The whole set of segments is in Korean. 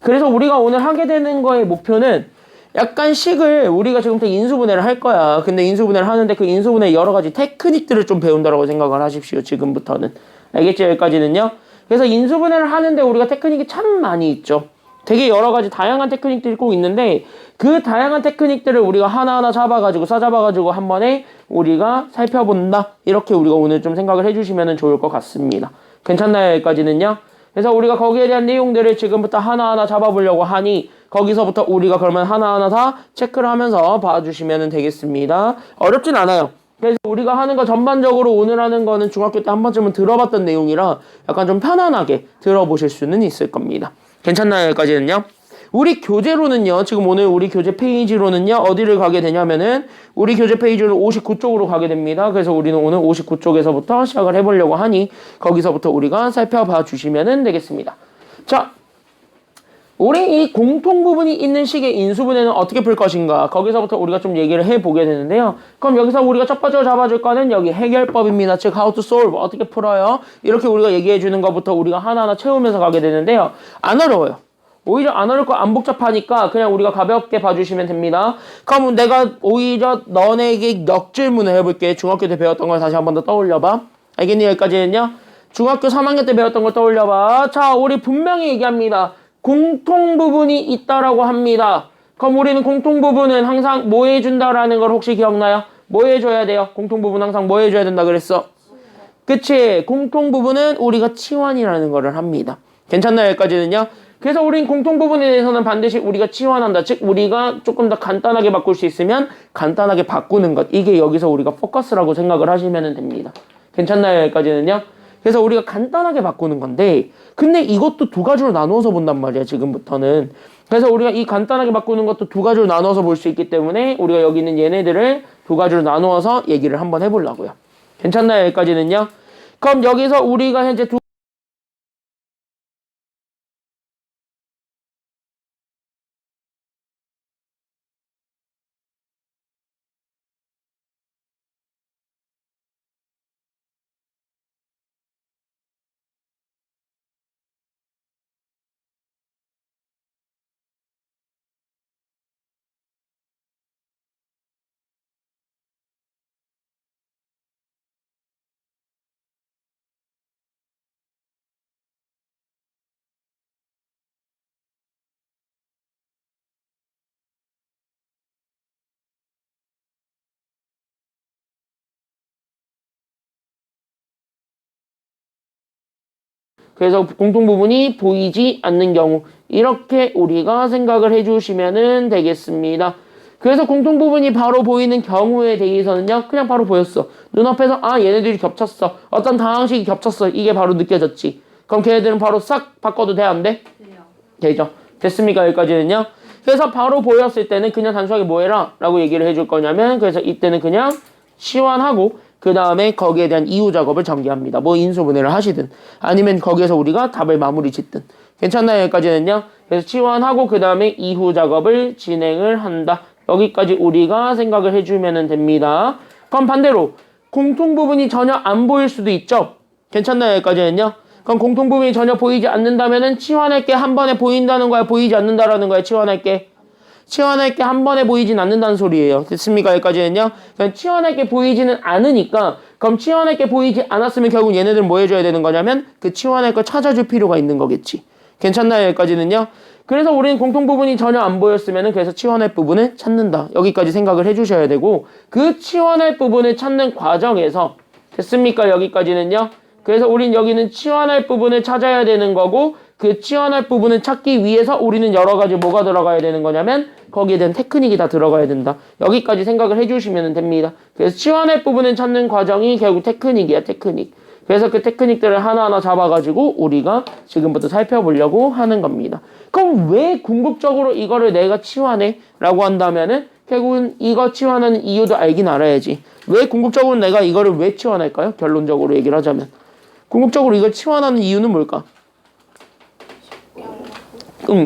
그래서 우리가 오늘 하게 되는 거의 목표는 약간 식을 우리가 지금부터 인수분해를 할 거야. 근데 인수분해를 하는데 그 인수분해 여러 가지 테크닉들을 좀 배운다라고 생각을 하십시오. 지금부터는. 알겠죠? 여기까지는요. 그래서 인수분해를 하는데 우리가 테크닉이 참 많이 있죠. 되게 여러 가지 다양한 테크닉들이 꼭 있는데 그 다양한 테크닉들을 우리가 하나하나 잡아가지고 싸잡아가지고 한 번에 우리가 살펴본다. 이렇게 우리가 오늘 좀 생각을 해주시면 좋을 것 같습니다. 괜찮나요? 여기까지는요. 그래서 우리가 거기에 대한 내용들을 지금부터 하나하나 잡아보려고 하니 거기서부터 우리가 그러면 하나하나 다 체크를 하면서 봐주시면 되겠습니다. 어렵진 않아요. 그래서 우리가 하는 거 전반적으로 오늘 하는 거는 중학교 때 한 번쯤은 들어봤던 내용이라 약간 좀 편안하게 들어보실 수는 있을 겁니다. 괜찮나요? 여기까지는요. 우리 교재로는요. 지금 오늘 우리 교재 페이지로는요. 어디를 가게 되냐면은 우리 교재 페이지로 59쪽으로 가게 됩니다. 그래서 우리는 오늘 59쪽에서부터 시작을 해보려고 하니 거기서부터 우리가 살펴봐 주시면 되겠습니다. 자, 우리 이 공통 부분이 있는 식의 인수분해는 어떻게 풀 것인가? 거기서부터 우리가 좀 얘기를 해보게 되는데요. 그럼 여기서 우리가 첫 번째로 잡아줄 거는 여기 해결법입니다. 즉 how to solve, 어떻게 풀어요? 이렇게 우리가 얘기해 주는 것부터 우리가 하나하나 채우면서 가게 되는데요. 안 어려워요. 오히려 안 어렵고 안 복잡하니까 그냥 우리가 가볍게 봐주시면 됩니다. 그럼 내가 오히려 너네에게 역질문을 해볼게. 중학교 때 배웠던 걸 다시 한 번 더 떠올려봐. 알겠니? 여기까지는요. 중학교 3학년 때 배웠던 걸 떠올려봐. 자, 우리 분명히 얘기합니다. 공통 부분이 있다라고 합니다. 그럼 우리는 공통 부분은 항상 뭐 해준다라는 걸 혹시 기억나요? 뭐 해줘야 돼요? 공통 부분 항상 뭐 해줘야 된다 그랬어? 그치? 공통 부분은 우리가 치환이라는 거를 합니다. 괜찮나요? 여기까지는요. 그래서 우린 공통 부분에 대해서는 반드시 우리가 치환한다. 즉 우리가 조금 더 간단하게 바꿀 수 있으면 간단하게 바꾸는 것. 이게 여기서 우리가 포커스라고 생각을 하시면 됩니다. 괜찮나요? 여기까지는요. 그래서 우리가 간단하게 바꾸는 건데 근데 이것도 두 가지로 나누어서 본단 말이야. 지금부터는. 그래서 우리가 이 간단하게 바꾸는 것도 두 가지로 나눠서 볼 수 있기 때문에 우리가 여기 있는 얘네들을 두 가지로 나누어서 얘기를 한번 해보려고요. 괜찮나요? 여기까지는요. 그럼 여기서 우리가 현재 그래서 공통 부분이 보이지 않는 경우 이렇게 우리가 생각을 해주시면 되겠습니다. 그래서 공통 부분이 바로 보이는 경우에 대해서는요. 그냥 바로 보였어. 눈앞에서 아 얘네들이 겹쳤어. 어떤 방식이 겹쳤어. 이게 바로 느껴졌지. 그럼 걔네들은 바로 싹 바꿔도 돼? 안 돼? 되죠. 됐습니까? 여기까지는요. 그래서 바로 보였을 때는 그냥 단순하게 뭐 해라 라고 얘기를 해줄 거냐면 그래서 이때는 그냥 치환하고 그 다음에 거기에 대한 이후 작업을 전개합니다. 뭐 인수분해를 하시든 아니면 거기에서 우리가 답을 마무리 짓든 괜찮나요? 여기까지는요. 그래서 치환하고 그 다음에 이후 작업을 진행을 한다. 여기까지 우리가 생각을 해주면 됩니다. 그럼 반대로 공통 부분이 전혀 안 보일 수도 있죠. 괜찮나요? 여기까지는요. 그럼 공통 부분이 전혀 보이지 않는다면은 치환할게 한 번에 보인다는 거야? 보이지 않는다라는 거야? 치환할게 한 번에 보이진 않는다는 소리예요. 됐습니까? 여기까지는요. 그럼 치환할게 보이지는 않으니까 그럼 치환할게 보이지 않았으면 결국 얘네들은 뭐 해줘야 되는 거냐면 그 치환할 걸 찾아줄 필요가 있는 거겠지. 괜찮나요? 여기까지는요. 그래서 우리는 공통 부분이 전혀 안 보였으면은 그래서 치환할 부분을 찾는다. 여기까지 생각을 해주셔야 되고 그 치환할 부분을 찾는 과정에서 됐습니까? 여기까지는요. 그래서 우린 여기는 치환할 부분을 찾아야 되는 거고 그 치환할 부분을 찾기 위해서 우리는 여러 가지 뭐가 들어가야 되는 거냐면 거기에 대한 테크닉이 다 들어가야 된다. 여기까지 생각을 해주시면 됩니다. 그래서 치환할 부분을 찾는 과정이 결국 테크닉이야. 테크닉. 그래서 그 테크닉들을 하나하나 잡아가지고 우리가 지금부터 살펴보려고 하는 겁니다. 그럼 왜 궁극적으로 이거를 내가 치환해? 라고 한다면은 결국은 이거 치환하는 이유도 알긴 알아야지. 왜 궁극적으로 내가 이거를 왜 치환할까요? 결론적으로 얘기를 하자면. 궁극적으로 이걸 치환하는 이유는 뭘까?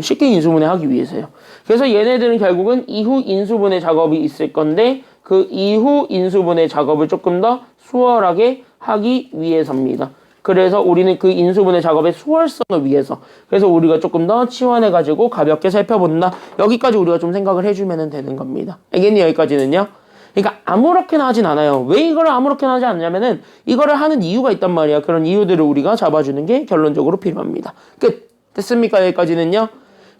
쉽게 인수분해 하기 위해서요. 그래서 얘네들은 결국은 이후 인수분해 작업이 있을 건데 그 이후 인수분해 작업을 조금 더 수월하게 하기 위해서입니다. 그래서 우리는 그 인수분해 작업의 수월성을 위해서 그래서 우리가 조금 더 치환해가지고 가볍게 살펴본다. 여기까지 우리가 좀 생각을 해주면 되는 겁니다. 알겠니? 여기까지는요. 그러니까 아무렇게나 하진 않아요. 왜 이거를 아무렇게나 하지 않냐면은 이거를 하는 이유가 있단 말이야. 그런 이유들을 우리가 잡아주는 게 결론적으로 필요합니다. 끝. 됐습니까? 여기까지는요.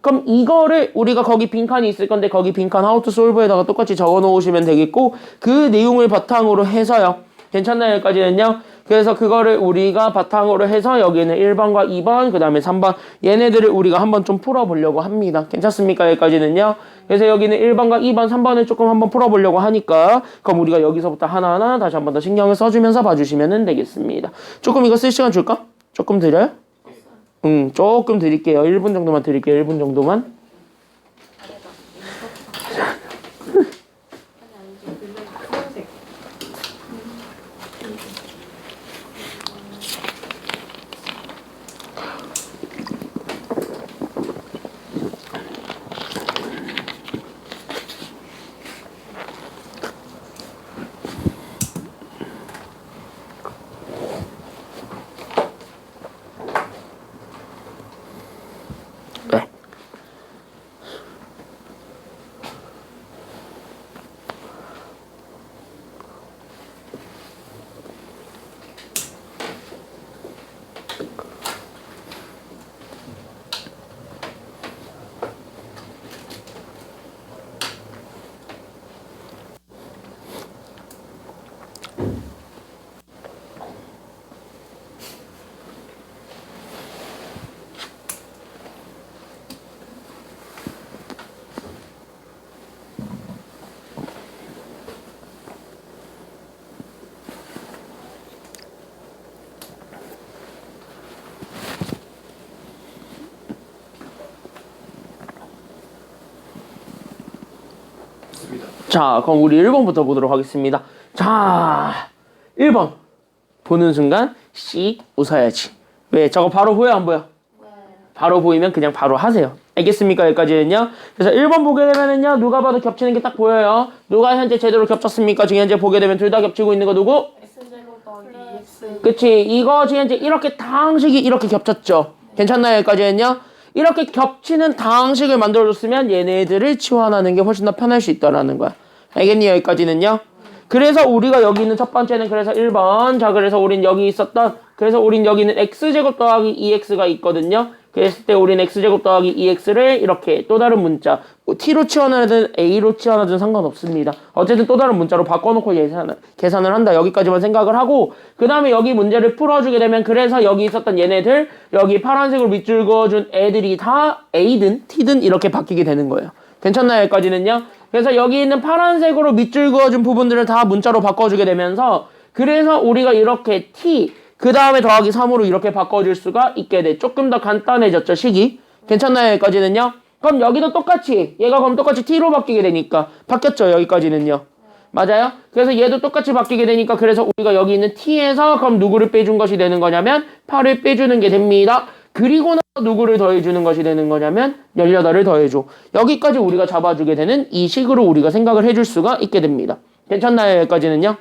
그럼 이거를 우리가 거기 빈칸이 있을 건데 거기 빈칸 how to solve에다가 똑같이 적어 놓으시면 되겠고 그 내용을 바탕으로 해서요. 괜찮나요? 여기까지는요. 그래서 그거를 우리가 바탕으로 해서 여기는 1번과 2번 그 다음에 3번 얘네들을 우리가 한번 좀 풀어보려고 합니다. 괜찮습니까? 여기까지는요. 그래서 여기는 1번과 2번, 3번을 조금 한번 풀어보려고 하니까 그럼 우리가 여기서부터 하나하나 다시 한번 더 신경을 써주면서 봐주시면 되겠습니다. 조금 이거 쓸 시간 줄까? 조금 드려요? 조금 드릴게요. 1분 정도만 드릴게요. 1분 정도만. 자, 그럼 우리 1번부터 보도록 하겠습니다. 자, 1번. 보는 순간 씩 웃어야지. 왜? 저거 바로 보여, 안 보여? 바로 보이면 그냥 바로 하세요. 알겠습니까? 여기까지는요. 그래서 1번 보게 되면은요, 누가 봐도 겹치는 게 딱 보여요. 누가 현재 제대로 겹쳤습니까? 지금 현재 보게 되면 둘 다 겹치고 있는 거 누구? 그치. 이거 지금 현재 이렇게 당식이 이렇게 겹쳤죠. 괜찮나요? 여기까지는요. 이렇게 겹치는 당식을 만들어줬으면 얘네들을 치환하는 게 훨씬 더 편할 수 있다라는 거야. 알겠니? 여기까지는요. 그래서 우리가 여기 있는 첫 번째는 그래서 1번. 자, 그래서 우린 여기 있었던 그래서 우린 여기는 x제곱 더하기 2x가 있거든요. 그랬을 때 우린 x제곱 더하기 2x를 이렇게 또 다른 문자 t로 치환하든 a로 치환하든 상관없습니다. 어쨌든 또 다른 문자로 바꿔놓고 계산을 한다. 여기까지만 생각을 하고 그 다음에 여기 문제를 풀어주게 되면 그래서 여기 있었던 얘네들 여기 파란색으로 밑줄 그어준 애들이 다 a든 t든 이렇게 바뀌게 되는 거예요. 괜찮나요? 여기까지는요. 그래서 여기 있는 파란색으로 밑줄 그어준 부분들을 다 문자로 바꿔주게 되면서 그래서 우리가 이렇게 t 그 다음에 더하기 3으로 이렇게 바꿔줄 수가 있게 돼. 조금 더 간단해졌죠, 식이. 괜찮나요? 여기까지는요. 그럼 여기도 똑같이 얘가 그럼 똑같이 t로 바뀌게 되니까 바뀌었죠, 여기까지는요. 맞아요? 그래서 얘도 똑같이 바뀌게 되니까 그래서 우리가 여기 있는 t에서 그럼 누구를 빼준 것이 되는 거냐면 8을 빼주는 게 됩니다. 그리고 나서 누구를 더해주는 것이 되는 거냐면 18을 더해줘. 여기까지 우리가 잡아주게 되는 이 식으로 우리가 생각을 해줄 수가 있게 됩니다. 괜찮나요? 여기까지는요.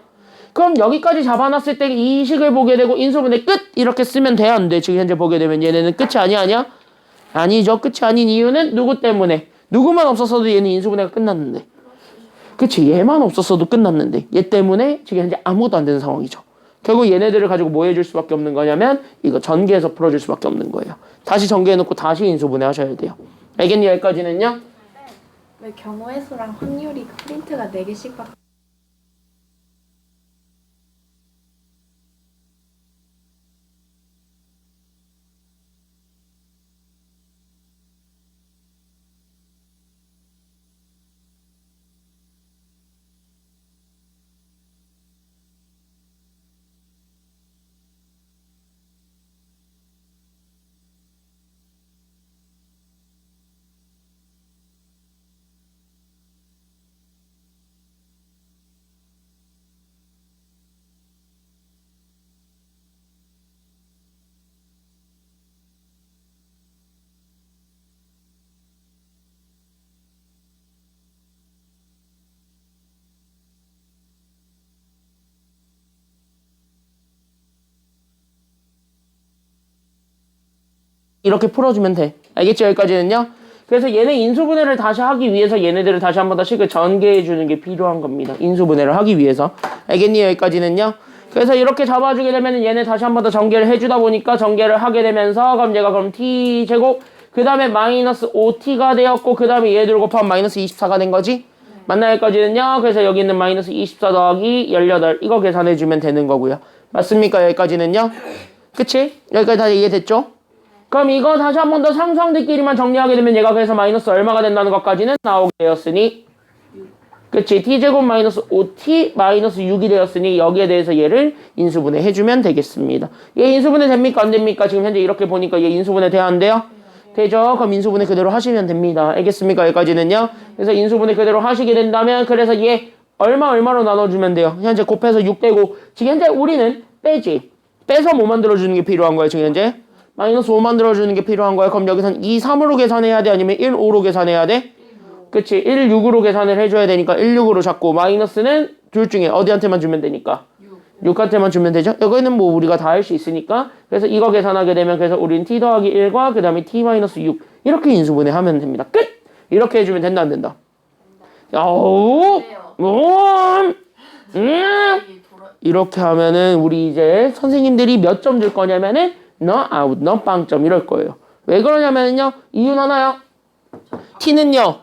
그럼 여기까지 잡아놨을 때 이 식을 보게 되고 인수분해 끝! 이렇게 쓰면 돼야 안 돼. 지금 현재 보게 되면 얘네는 끝이 아니야? 아니죠. 끝이 아닌 이유는 누구 때문에? 누구만 없었어도 얘는 인수분해가 끝났는데. 그치. 얘만 없었어도 끝났는데. 얘 때문에 지금 현재 아무것도 안 되는 상황이죠. 결국 얘네들을 가지고 뭐 해줄 수밖에 없는 거냐면 이거 전개해서 풀어줄 수밖에 없는 거예요. 다시 전개해놓고 다시 인수분해 하셔야 돼요. 알겠니? 여기까지는요? 왜 경우의 수랑 확률이 프린트가 4개씩밖에 이렇게 풀어주면 돼. 알겠죠? 여기까지는요. 그래서 얘네 인수분해를 다시 하기 위해서 얘네들을 다시 한 번 더 식을 전개해 주는 게 필요한 겁니다. 인수분해를 하기 위해서. 알겠니? 여기까지는요. 그래서 이렇게 잡아주게 되면 얘네 다시 한 번 더 전개를 해주다 보니까 전개를 하게 되면서 그럼 얘가 그럼 t제곱 그 다음에 마이너스 5t가 되었고 그 다음에 얘들 곱하면 마이너스 24가 된 거지? 맞나요? 여기까지는요. 그래서 여기 있는 마이너스 24 더하기 18 이거 계산해주면 되는 거고요. 맞습니까? 여기까지는요. 그치? 여기까지 다 이해됐죠? 그럼 이거 다시 한 번 더 상수항들끼리만 정리하게 되면 얘가 그래서 마이너스 얼마가 된다는 것까지는 나오게 되었으니 그치? t제곱 마이너스 5t 마이너스 6이 되었으니 여기에 대해서 얘를 인수분해 해주면 되겠습니다. 얘 인수분해 됩니까? 안 됩니까? 지금 현재 이렇게 보니까 얘 인수분해 돼야 안 돼요? 되죠? 그럼 인수분해 그대로 하시면 됩니다. 알겠습니까? 여기까지는요. 그래서 인수분해 그대로 하시게 된다면 그래서 얘 얼마로 나눠주면 돼요? 현재 곱해서 6 되고 지금 현재 우리는 빼지. 빼서 뭐 만들어주는 게 필요한 거예요? 지금 현재? 마이너스 5 만들어주는 게 필요한 거예요. 그럼 여기선 2, 3으로 계산해야 돼? 아니면 1, 5로 계산해야 돼? 그치? 1, 6으로 계산을 해줘야 되니까 1, 6으로 잡고 마이너스는 둘 중에 어디한테만 주면 되니까? 6한테만 주면 되죠? 여기는 뭐 우리가 다 할 수 있으니까 그래서 이거 계산하게 되면 그래서 우리는 t 더하기 1과 그 다음에 t 마이너스 6 이렇게 인수분해 하면 됩니다. 끝! 이렇게 해주면 된다 안 된다? 이렇게 하면은 우리 이제 선생님들이 몇 점 줄 거냐면은 너 아웃 너 빵점 이럴 거예요. 왜 그러냐면요 이유는 하나요. t는요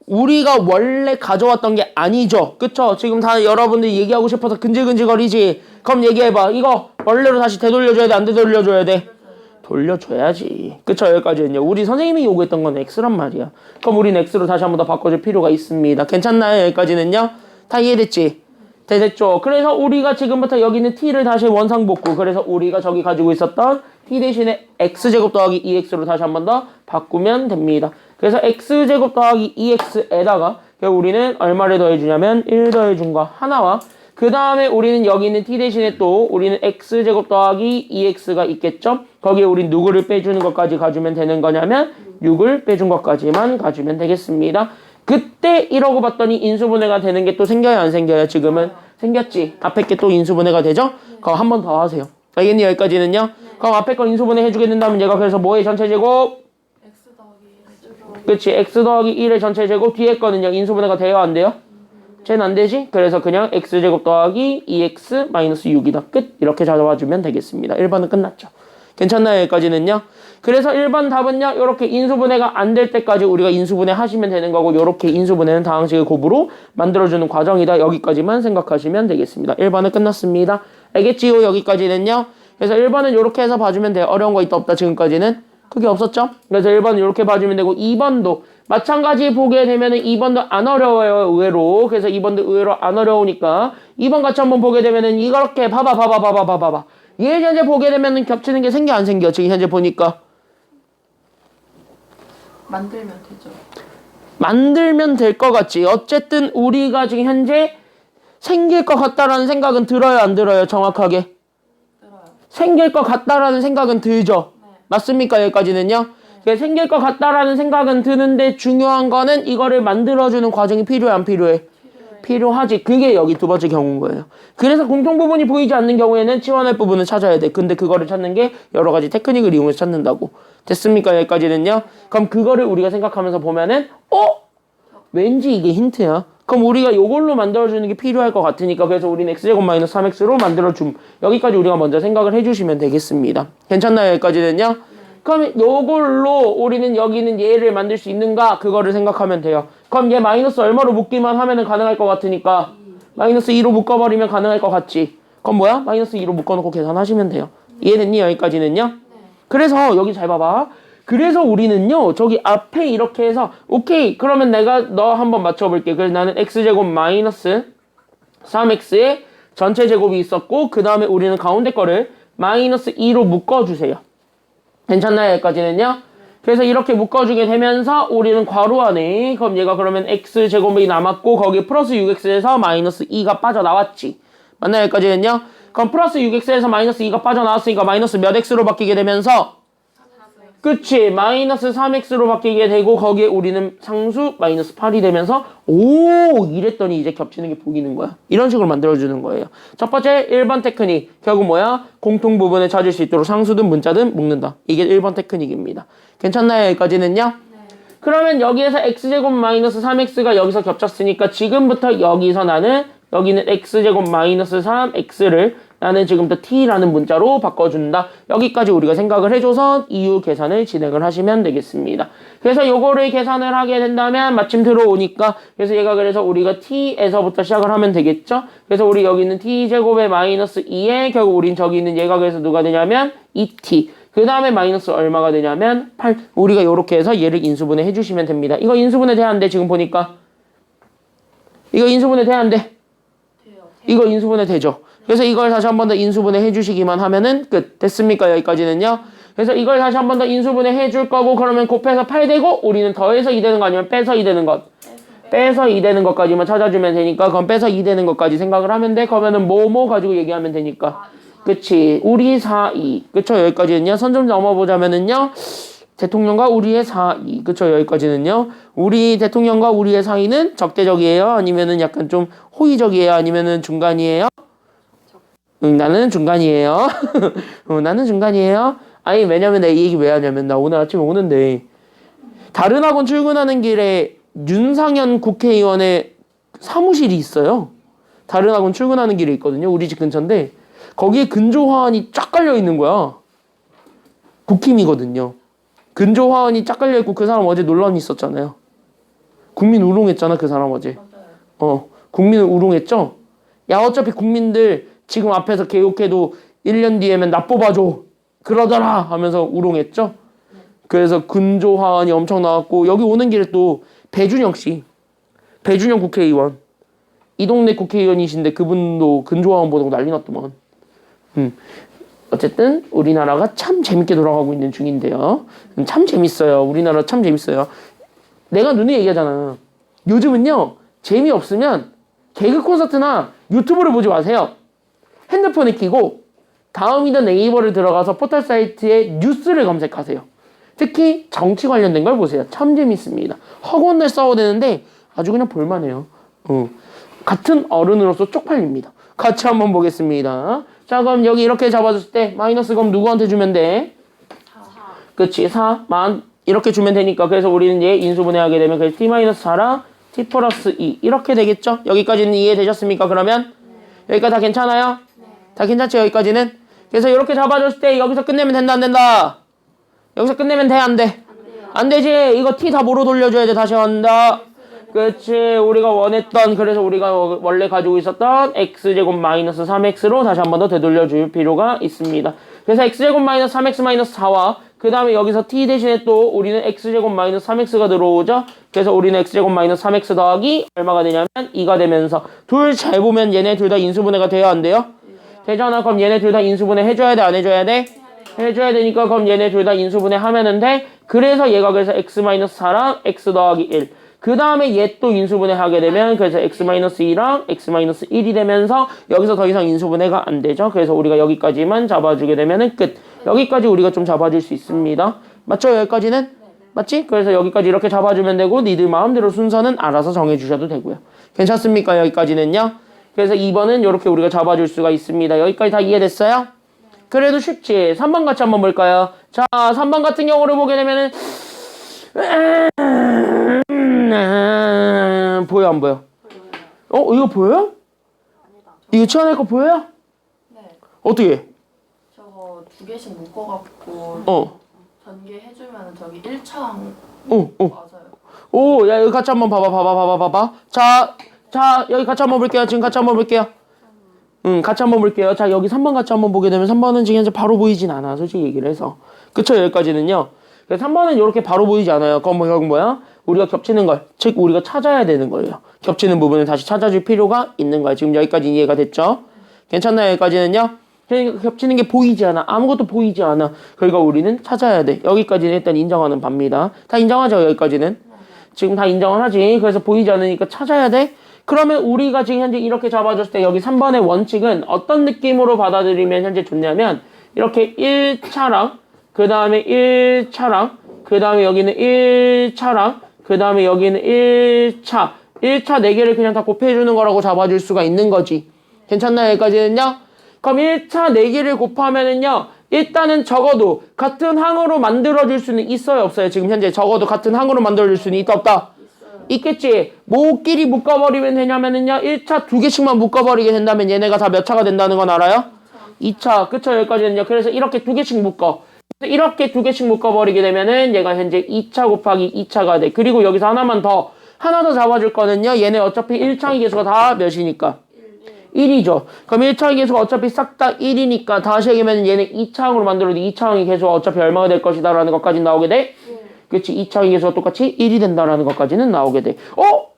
우리가 원래 가져왔던 게 아니죠. 그쵸? 지금 다 여러분들이 얘기하고 싶어서 근질근질거리지. 그럼 얘기해봐. 이거 원래로 다시 되돌려줘야 돼? 안 되돌려줘야 돼? 돌려줘야지. 그쵸? 여기까지는요. 우리 선생님이 요구했던 건 X란 말이야. 그럼 우린 X로 다시 한 번 더 바꿔줄 필요가 있습니다. 괜찮나요? 여기까지는요? 다 이해됐지? 됐죠? 그래서 우리가 지금부터 여기는 T를 다시 원상복구. 그래서 우리가 저기 가지고 있었던 T 대신에 X제곱 더하기 2X로 다시 한 번 더 바꾸면 됩니다. 그래서 X제곱 더하기 2X에다가 우리는 얼마를 더해주냐면 1 더해준 거 하나와 그 다음에 우리는 여기 있는 T 대신에 또 우리는 X제곱 더하기 2X가 있겠죠? 거기에 우린 누구를 빼주는 것까지 가주면 되는 거냐면 6을 빼준 것까지만 가주면 되겠습니다. 그때 이러고 봤더니 인수분해가 되는 게 또 생겨요? 안 생겨요? 지금은? 생겼지? 앞에 게 또 인수분해가 되죠? 그럼 한 번 더 하세요. 알겠니? 여기까지는요? 그럼 앞에 거 인수분해 해주게 된다면 얘가 그래서 뭐의 전체 제곱? 그치? x 더하기 1의 전체 제곱 뒤에 거는요 인수분해가 돼요? 안 돼요? 쟤는 안 되지? 그래서 그냥 x제곱 더하기 2x 마이너스 6이다. 끝! 이렇게 잡아주면 되겠습니다. 1번은 끝났죠. 괜찮나요? 여기까지는요? 그래서 1번 답은요 이렇게 인수분해가 안 될 때까지 우리가 인수분해 하시면 되는 거고 이렇게 인수분해는 다항식의 곱으로 만들어주는 과정이다. 여기까지만 생각하시면 되겠습니다. 1번은 끝났습니다. 알겠지요? 여기까지는요? 그래서 1번은 이렇게 해서 봐주면 돼요. 어려운 거 있다 없다 지금까지는? 그게 없었죠? 그래서 1번은 이렇게 봐주면 되고 2번도 마찬가지 보게 되면은 2번도 안 어려워요. 의외로. 그래서 2번도 의외로 안 어려우니까 2번 같이 한번 보게 되면은 이렇게 봐봐. 얘 현재 보게 되면은 겹치는 게 생겨 안 생겨? 지금 현재 보니까 만들면 되죠. 만들면 될 것 같지. 어쨌든 우리가 지금 현재 생길 것 같다라는 생각은 들어요 안 들어요? 정확하게 들어요. 생길 것 같다라는 생각은 들죠. 네. 맞습니까? 여기까지는요? 생길 것 같다라는 생각은 드는데 중요한 거는 이거를 만들어주는 과정이 필요해 안 필요해? 필요하지. 그게 여기 두 번째 경우인 거예요. 그래서 공통 부분이 보이지 않는 경우에는 치환할 부분을 찾아야 돼. 근데 그거를 찾는 게 여러 가지 테크닉을 이용해서 찾는다고. 됐습니까? 여기까지는요? 그럼 그거를 우리가 생각하면서 보면은 왠지 이게 힌트야. 그럼 우리가 요걸로 만들어주는 게 필요할 것 같으니까 그래서 우리는 x제곱 마이너스 3x로 만들어줌. 여기까지 우리가 먼저 생각을 해주시면 되겠습니다. 괜찮나요? 여기까지는요? 그럼 요걸로 우리는 여기는 얘를 만들 수 있는가? 그거를 생각하면 돼요. 그럼 얘 마이너스 얼마로 묶기만 하면은 가능할 것 같으니까 마이너스 2로 묶어버리면 가능할 것 같지. 그럼 뭐야? 마이너스 2로 묶어놓고 계산하시면 돼요. 이해됐니? 여기까지는요? 그래서 여기 잘 봐봐. 그래서 우리는요 저기 앞에 이렇게 해서 오케이 그러면 내가 너 한번 맞춰볼게. 그래서 나는 x제곱 마이너스 3x의 전체 제곱이 있었고 그 다음에 우리는 가운데 거를 마이너스 2로 묶어주세요. 괜찮나요? 여기까지는요? 그래서 이렇게 묶어주게 되면서 우리는 괄호 안에 그럼 얘가 그러면 x제곱이 남았고 거기에 플러스 6x에서 마이너스 2가 빠져나왔지. 맞나요? 여기까지는요? 그럼 플러스 6x에서 마이너스 2가 빠져나왔으니까 마이너스 몇 x로 바뀌게 되면서 그치. 마이너스 3x로 바뀌게 되고 거기에 우리는 상수 마이너스 8이 되면서 오 이랬더니 이제 겹치는 게 보이는 거야. 이런 식으로 만들어주는 거예요. 첫 번째 1번 테크닉. 결국 뭐야? 공통 부분을 찾을 수 있도록 상수든 문자든 묶는다. 이게 1번 테크닉입니다. 괜찮나요? 여기까지는요? 그러면 여기에서 x제곱 마이너스 3x가 여기서 겹쳤으니까 지금부터 여기서 나는 여기는 x제곱 마이너스 3x를 나는 지금부터 t라는 문자로 바꿔준다. 여기까지 우리가 생각을 해줘서 이유 계산을 진행을 하시면 되겠습니다. 그래서 요거를 계산을 하게 된다면 마침 들어오니까 그래서 얘가 그래서 우리가 t에서부터 시작을 하면 되겠죠. 그래서 우리 여기는 t제곱에 마이너스 2에 결국 우린 저기 있는 얘가 그래서 누가 되냐면 2t 그 다음에 마이너스 얼마가 되냐면 8 우리가 요렇게 해서 얘를 인수분해 해주시면 됩니다. 이거 인수분해 돼야 안 돼? 지금 보니까 이거 인수분해 돼야 안 돼? 돼요. 이거 인수분해 되죠. 그래서 이걸 다시 한 번 더 인수분해 해주시기만 하면은 끝. 됐습니까? 여기까지는요. 그래서 이걸 다시 한 번 더 인수분해 해줄 거고 그러면 곱해서 8 되고 우리는 더해서 2 되는 거 아니면 빼서 2 되는 것. 빼서 2 되는 것까지만 찾아주면 되니까 그럼 빼서 2 되는 것까지 생각을 하면 돼. 그러면은 뭐 가지고 얘기하면 되니까. 그치. 우리 4, 2. 그쵸. 여기까지는요. 선 좀 넘어보자면은요. 대통령과 우리의 사이. 그쵸. 여기까지는요. 우리 대통령과 우리의 사이는 적대적이에요? 아니면은 약간 좀 호의적이에요? 아니면은 중간이에요? 나는 중간이에요. 나는 중간이에요. 아니 왜냐면 내가 이 얘기 왜 하냐면 나 오늘 아침에 오는데 다른 학원 출근하는 길에 윤상현 국회의원의 사무실이 있어요. 다른 학원 출근하는 길에 있거든요. 우리 집 근처인데 거기에 근조화환이 쫙 깔려 있는 거야. 국힘이거든요. 근조화환이 쫙 깔려 있고 그 사람 어제 논란이 있었잖아요. 국민 우롱했잖아 그 사람 어제. 국민을 우롱했죠. 야 어차피 국민들 지금 앞에서 개욕해도 1년 뒤에면 나 뽑아줘 그러더라 하면서 우롱했죠. 그래서 근조화환이 엄청 나왔고 여기 오는 길에 또 배준영 씨 배준영 국회의원 이 동네 국회의원이신데 그분도 근조화환 보고 난리 났더만. 어쨌든 우리나라가 참 재밌게 돌아가고 있는 중인데요. 참 재밌어요. 우리나라 참 재밌어요. 내가 눈에 얘기하잖아. 요즘은요 재미없으면 개그 콘서트나 유튜브를 보지 마세요. 핸드폰에 켜고 다음이든 네이버를 들어가서 포털 사이트에 뉴스를 검색하세요. 특히 정치 관련된 걸 보세요. 참 재밌습니다. 허구한날 싸워대는데 아주 그냥 볼만해요. 같은 어른으로서 쪽팔립니다. 같이 한번 보겠습니다. 자 그럼 여기 이렇게 잡아줬을 때 마이너스 그럼 누구한테 주면 돼? 4. 그치 4 만 이렇게 주면 되니까 그래서 우리는 얘 인수분해하게 되면 그래서 t-4랑 t 플러스 2 이렇게 되겠죠? 여기까지는 이해되셨습니까? 그러면 여기까지 다 괜찮아요? 다 괜찮죠? 여기까지는? 그래서 이렇게 잡아줬을 때 여기서 끝내면 된다 안 된다? 여기서 끝내면 돼 안 돼? 안 되지. 이거 t 다 뭐로 돌려줘야 돼. 다시 한다. 그치. 우리가 원했던 그래서 우리가 원래 가지고 있었던 x제곱 마이너스 3x로 다시 한 번 더 되돌려줄 필요가 있습니다. 그래서 x제곱 마이너스 3x 마이너스 4와 그 다음에 여기서 t 대신에 또 우리는 x제곱 마이너스 3x가 들어오죠. 그래서 우리는 x제곱 마이너스 3x 더하기 얼마가 되냐면 2가 되면서 둘 잘 보면 얘네 둘 다 인수분해가 돼요 안 돼요? 되잖아. 그럼 얘네 둘 다 인수분해 해줘야 돼 안 해줘야 돼? 해줘야 되니까 그럼 얘네 둘 다 인수분해 하면은 돼. 그래서 얘가 그래서 x-4랑 x 더하기 1. 그 다음에 얘 또 인수분해 하게 되면 그래서 x-2랑 x-1이 되면서 여기서 더 이상 인수분해가 안 되죠. 그래서 우리가 여기까지만 잡아주게 되면은 끝. 여기까지 우리가 좀 잡아줄 수 있습니다. 맞죠? 여기까지는? 맞지? 그래서 여기까지 이렇게 잡아주면 되고 니들 마음대로 순서는 알아서 정해주셔도 되고요. 괜찮습니까? 여기까지는요. 그래서 2번은 이렇게 우리가 잡아줄 수가 있습니다. 여기까지 다 이해됐어요? 그래도 쉽지. 3번 같이 한번 볼까요? 자, 3번 같은 경우를 보게 되면은 보여 안 보여? 이거 보여요? 이거 치환할 거 보여요? 네. 어떻게? 저거 2개씩 묶어갖고 전개해주면 저기 1창 맞아요. 오, 야, 여기 같이 한번 봐봐. 자, 여기 같이 한번 볼게요. 지금 같이 한번 볼게요. 같이 한번 볼게요. 자, 여기 3번 같이 한번 보게 되면 3번은 지금 현재 바로 보이진 않아. 솔직히 얘기를 해서. 그쵸, 여기까지는요. 그래서 3번은 이렇게 바로 보이지 않아요. 그건 결국 뭐야? 우리가 겹치는 걸, 즉 우리가 찾아야 되는 거예요. 겹치는 부분을 다시 찾아줄 필요가 있는 거예요. 지금 여기까지 이해가 됐죠? 괜찮나요? 여기까지는요? 그러니까 겹치는 게 보이지 않아. 아무것도 보이지 않아. 그러니까 우리는 찾아야 돼. 여기까지는 일단 인정하는 바입니다. 다 인정하죠? 여기까지는? 지금 다 인정을 하지. 그래서 보이지 않으니까 찾아야 돼. 그러면 우리가 지금 현재 이렇게 잡아줬을 때 여기 3번의 원칙은 어떤 느낌으로 받아들이면 현재 좋냐면 이렇게 1차랑 그 다음에 1차랑 그 다음에 여기는 1차랑 그 다음에 여기는 1차 1차 4개를 그냥 다 곱해주는 거라고 잡아줄 수가 있는 거지. 괜찮나요? 여기까지는요? 그럼 1차 4개를 곱하면은요 일단은 적어도 같은 항으로 만들어줄 수는 있어요? 없어요? 지금 현재 적어도 같은 항으로 만들어줄 수는 있다 없다? 있겠지. 뭐끼리 묶어버리면 되냐면은요 1차 2개씩만 묶어버리게 된다면 얘네가 다 몇 차가 된다는 건 알아요? 2차. 그쵸? 여기까지는요. 그래서 이렇게 2개씩 묶어. 이렇게 2개씩 묶어버리게 되면은 얘가 현재 2차 곱하기 2차가 돼. 그리고 여기서 하나 더 잡아줄 거는요 얘네 어차피 1차의 개수가 다 몇이니까 1이죠. 그럼 1차의 개수가 어차피 싹 다 1이니까 다시 얘기하면 얘네 2차항으로 만들어도 2차항의 개수가 어차피 얼마가 될 것이다 라는 것까지 나오게 돼. 그치. 2차항의 개수가 똑같이 1이 된다라는 것까지는 나오게 돼.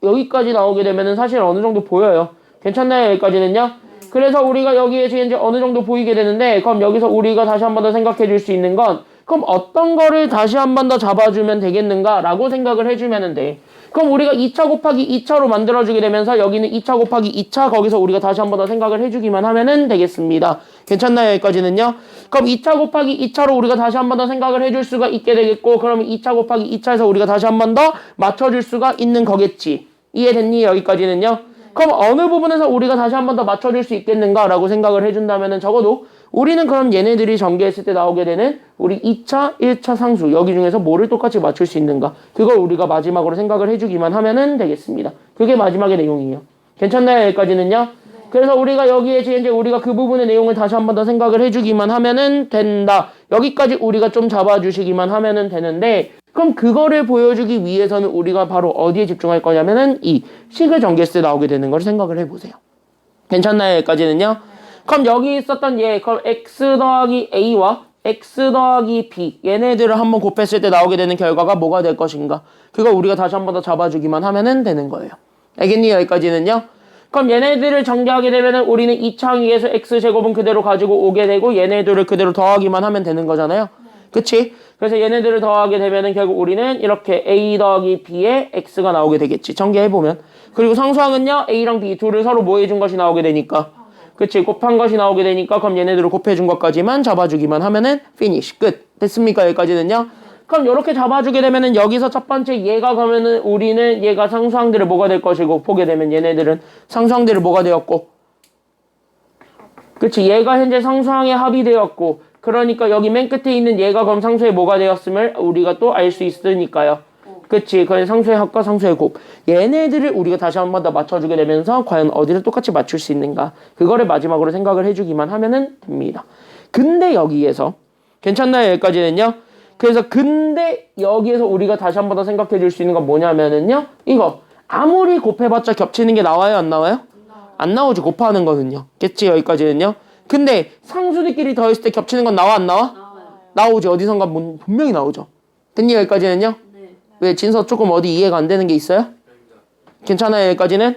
여기까지 나오게 되면은 사실 어느 정도 보여요. 괜찮나요? 여기까지는요? 그래서 우리가 여기에 지금 이제 어느 정도 보이게 되는데 그럼 여기서 우리가 다시 한 번 더 생각해 줄 수 있는 건 그럼 어떤 거를 다시 한 번 더 잡아주면 되겠는가 라고 생각을 해주면 돼. 그럼 우리가 2차 곱하기 2차로 만들어주게 되면서 여기는 2차 곱하기 2차 거기서 우리가 다시 한 번 더 생각을 해주기만 하면은 되겠습니다. 괜찮나요? 여기까지는요? 그럼 2차 곱하기 2차로 우리가 다시 한 번 더 생각을 해줄 수가 있게 되겠고 그러면 2차 곱하기 2차에서 우리가 다시 한 번 더 맞춰줄 수가 있는 거겠지. 이해됐니? 여기까지는요? 그럼 어느 부분에서 우리가 다시 한 번 더 맞춰줄 수 있겠는가 라고 생각을 해준다면은 적어도 우리는 그럼 얘네들이 전개했을 때 나오게 되는 우리 2차, 1차 상수 여기 중에서 뭐를 똑같이 맞출 수 있는가 그걸 우리가 마지막으로 생각을 해주기만 하면은 되겠습니다. 그게 마지막의 내용이에요. 괜찮나요? 여기까지는요? 그래서 우리가 여기에 이제 우리가 그 부분의 내용을 다시 한 번 더 생각을 해주기만 하면은 된다. 여기까지 우리가 좀 잡아주시기만 하면은 되는데 그럼 그거를 보여주기 위해서는 우리가 바로 어디에 집중할 거냐면은 이 식을 전개했을 때 나오게 되는 걸 생각을 해보세요. 괜찮나요? 여기까지는요? 그럼 여기 있었던 그럼 x 더하기 a와 x 더하기 b 얘네들을 한번 곱했을 때 나오게 되는 결과가 뭐가 될 것인가 그걸 우리가 다시 한 번 더 잡아주기만 하면은 되는 거예요. 알겠니? 여기까지는요? 그럼 얘네들을 전개하게 되면은 우리는 2차항에서 x제곱은 그대로 가지고 오게 되고 얘네들을 그대로 더하기만 하면 되는 거잖아요. 그치? 그래서 얘네들을 더하게 되면은 결국 우리는 이렇게 a 더하기 b에 x가 나오게 되겠지. 전개해보면. 그리고 상수항은요 a랑 b 둘을 서로 뭐 해준 것이 나오게 되니까 그치? 곱한 것이 나오게 되니까 그럼 얘네들을 곱해준 것까지만 잡아주기만 하면은 finish. 끝. 됐습니까? 여기까지는요? 그럼 이렇게 잡아주게 되면은 여기서 첫 번째 얘가 그러면은 우리는 얘가 상수항들을 뭐가 될 것이고 보게 되면 얘네들은 상수항들을 뭐가 되었고 그치? 얘가 현재 상수항에 합이 되었고 그러니까 여기 맨 끝에 있는 얘가 그럼 상수의 뭐가 되었음을 우리가 또 알 수 있으니까요. 그치? 그건 상수의 합과 상수의 곱. 얘네들을 우리가 다시 한 번 더 맞춰주게 되면서 과연 어디를 똑같이 맞출 수 있는가. 그거를 마지막으로 생각을 해주기만 하면은 됩니다. 근데 여기에서 괜찮나요? 여기까지는요? 그래서 근데 여기에서 우리가 다시 한 번 더 생각해 줄 수 있는 건 뭐냐면은요? 이거 아무리 곱해봤자 겹치는 게 나와요? 안 나와요? 안 나오지. 곱하는 거는요. 겠지? 여기까지는요? 근데 상수들끼리 더했을 때 겹치는 건 나와? 안 나와? 나오지. 어디선가 분명히 나오죠. 됐니? 여기까지는요? 왜 진서 조금 어디 이해가 안 되는 게 있어요? 괜찮아요? 여기까지는?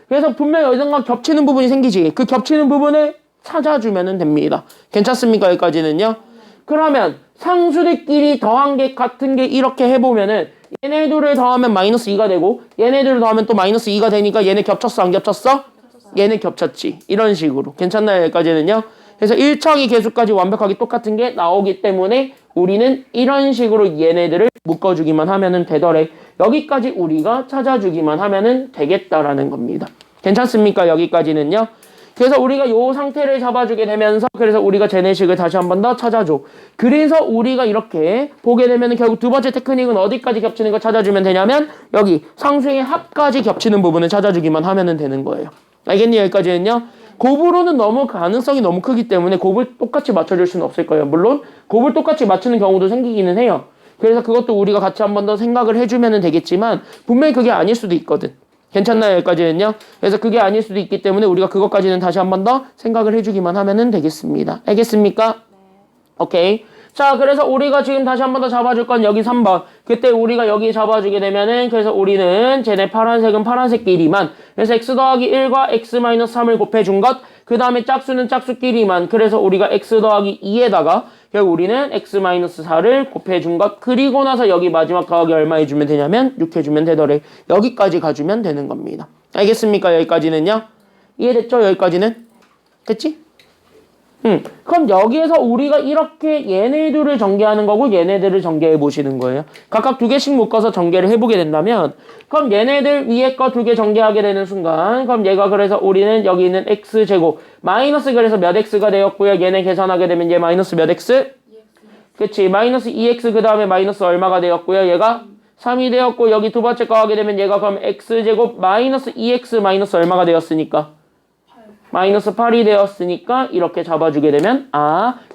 그래서 분명히 어디선가 겹치는 부분이 생기지. 그 겹치는 부분을 찾아주면 됩니다. 괜찮습니까? 여기까지는요? 그러면 상수들끼리 더한 게 같은 게 이렇게 해보면은 얘네들을 더하면 마이너스 2가 되고 얘네들을 더하면 또 마이너스 2가 되니까 얘네 겹쳤어? 안 겹쳤어? 얘네 겹쳤지. 이런 식으로. 괜찮나요? 여기까지는요? 그래서 1차항의 개수까지 완벽하게 똑같은 게 나오기 때문에 우리는 이런 식으로 얘네들을 묶어주기만 하면은 되더래. 여기까지 우리가 찾아주기만 하면은 되겠다라는 겁니다. 괜찮습니까? 여기까지는요. 그래서 우리가 요 상태를 잡아주게 되면서 그래서 우리가 제네식을 다시 한 번 더 찾아줘. 그래서 우리가 이렇게 보게 되면은 결국 두 번째 테크닉은 어디까지 겹치는 걸 찾아주면 되냐면 여기 상수의 합까지 겹치는 부분을 찾아주기만 하면은 되는 거예요. 알겠니? 여기까지는요. 곱으로는 너무 가능성이 너무 크기 때문에 곱을 똑같이 맞춰줄 수는 없을 거예요. 물론 곱을 똑같이 맞추는 경우도 생기기는 해요. 그래서 그것도 우리가 같이 한 번 더 생각을 해주면 되겠지만 분명히 그게 아닐 수도 있거든. 괜찮나요? 여기까지는요. 그래서 그게 아닐 수도 있기 때문에 우리가 그것까지는 다시 한 번 더 생각을 해주기만 하면 되겠습니다. 알겠습니까? 오케이. 자, 그래서 우리가 지금 다시 한 번 더 잡아줄 건 여기 3번. 그때 우리가 여기 잡아주게 되면은 그래서 우리는 쟤네 파란색은 파란색끼리만 그래서 x 더하기 1과 x 마이너스 3을 곱해준 것 그 다음에 짝수는 짝수끼리만 그래서 우리가 x 더하기 2에다가 결국 우리는 x 마이너스 4를 곱해준 것 그리고 나서 여기 마지막 더하기 얼마 해주면 되냐면 6 해주면 되더래. 여기까지 가주면 되는 겁니다. 알겠습니까? 여기까지는요. 이해됐죠? 여기까지는? 됐지? 그럼 여기에서 우리가 이렇게 얘네들을 전개하는 거고 얘네들을 전개해 보시는 거예요. 각각 두 개씩 묶어서 전개를 해보게 된다면 그럼 얘네들 위에 거 두 개 전개하게 되는 순간 그럼 얘가 그래서 우리는 여기 있는 x제곱 마이너스 그래서 몇 x가 되었고요. 얘네 계산하게 되면 얘 마이너스 몇 x? 그치 마이너스 2x 그 다음에 마이너스 얼마가 되었고요. 얘가 3이 되었고 여기 두 번째 거 하게 되면 얘가 그럼 x제곱 마이너스 2x 마이너스 얼마가 되었으니까 마이너스 8이 되었으니까 이렇게 잡아주게 되면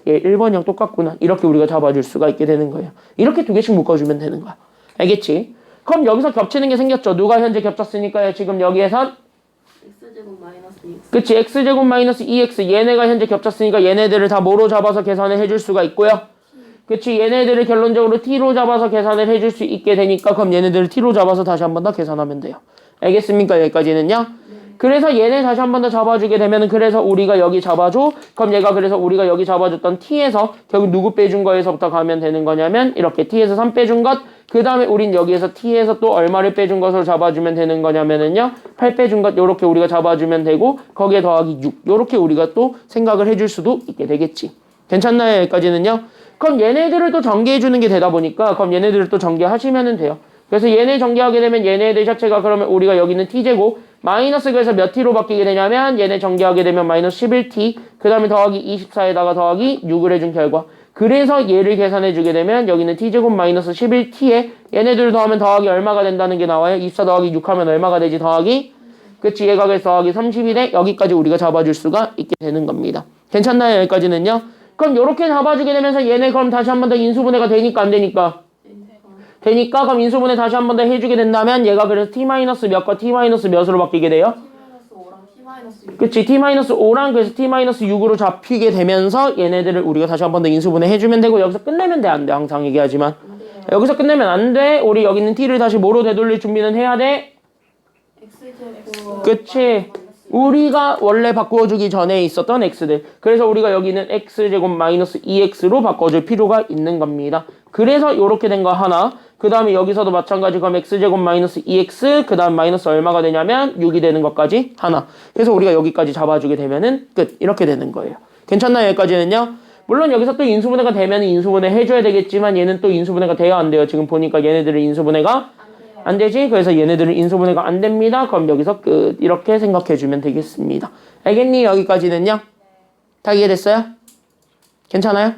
얘 1번이랑 똑같구나. 이렇게 우리가 잡아줄 수가 있게 되는 거예요. 이렇게 두 개씩 묶어주면 되는 거야. 알겠지? 그럼 여기서 겹치는 게 생겼죠. 누가 현재 겹쳤으니까요. 지금 여기에선 x제곱 마이너스 2x. 그치 x제곱 마이너스 2x 얘네가 현재 겹쳤으니까 얘네들을 다 뭐로 잡아서 계산을 해줄 수가 있고요. 그치 얘네들을 결론적으로 t로 잡아서 계산을 해줄 수 있게 되니까 그럼 얘네들을 t로 잡아서 다시 한 번 더 계산하면 돼요. 알겠습니까? 여기까지는요. 그래서 얘네 다시 한 번 더 잡아주게 되면은 그래서 우리가 여기 잡아줘. 그럼 얘가 그래서 우리가 여기 잡아줬던 t에서 결국 누구 빼준 거에서부터 가면 되는 거냐면 이렇게 t에서 3 빼준 것. 그 다음에 우린 여기에서 t에서 또 얼마를 빼준 것을 잡아주면 되는 거냐면은요 8 빼준 것 요렇게 우리가 잡아주면 되고 거기에 더하기 6 요렇게 우리가 또 생각을 해줄 수도 있게 되겠지. 괜찮나요? 여기까지는요. 그럼 얘네들을 또 전개해주는 게 되다 보니까 그럼 얘네들을 또 전개하시면은 돼요. 그래서 얘네 전개하게 되면 얘네들 자체가 그러면 우리가 여기 있는 t제곱 마이너스 그래서 몇 t로 바뀌게 되냐면 얘네 전개하게 되면 마이너스 11t 그 다음에 더하기 24에다가 더하기 6을 해준 결과 그래서 얘를 계산해주게 되면 여기는 t제곱 마이너스 11t에 얘네들 더하면 더하기 얼마가 된다는 게 나와요. 24 더하기 6 하면 얼마가 되지? 더하기 그치 얘가 그래서 더하기 30이 돼 여기까지 우리가 잡아줄 수가 있게 되는 겁니다. 괜찮나요? 여기까지는요. 그럼 요렇게 잡아주게 되면서 얘네 그럼 다시 한 번 더 인수분해가 되니까 안 되니까? 되니까 그럼 인수분해 다시 한 번 더 해주게 된다면 얘가 그래서 t-몇과 t-몇으로 바뀌게 돼요? t-5랑 t-6. 그치 t-5랑 그래서 t-6으로 잡히게 되면서 얘네들을 우리가 다시 한 번 더 인수분해 해주면 되고 여기서 끝내면 돼 안 돼? 항상 얘기하지만 여기서 끝내면 안 돼. 우리 여기 있는 t를 다시 뭐로 되돌릴 준비는 해야 돼? x제곱. 그치 우리가 원래 바꿔주기 전에 있었던 x들 그래서 우리가 여기는 x제곱 마이너스 2x로 바꿔줄 필요가 있는 겁니다. 그래서 요렇게 된 거 하나 그 다음에 여기서도 마찬가지 그럼 x제곱 마이너스 2x 그 다음 마이너스 얼마가 되냐면 6이 되는 것까지 하나 그래서 우리가 여기까지 잡아주게 되면은 끝 이렇게 되는 거예요. 괜찮나요? 여기까지는요. 물론 여기서 또 인수분해가 되면 인수분해 해줘야 되겠지만 얘는 또 인수분해가 돼야 안 돼요. 지금 보니까 얘네들은 인수분해가 안 되지? 그래서 얘네들은 인수분해가 안 됩니다. 그럼 여기서 끝. 이렇게 생각해주면 되겠습니다. 알겠니? 여기까지는요? 다 이해됐어요? 괜찮아요?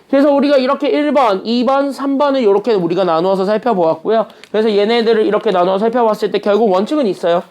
그래서 우리가 이렇게 1번, 2번, 3번을 이렇게 우리가 나누어서 살펴보았고요. 그래서 얘네들을 이렇게 나누어 살펴봤을 때 결국 원칙은 있어요.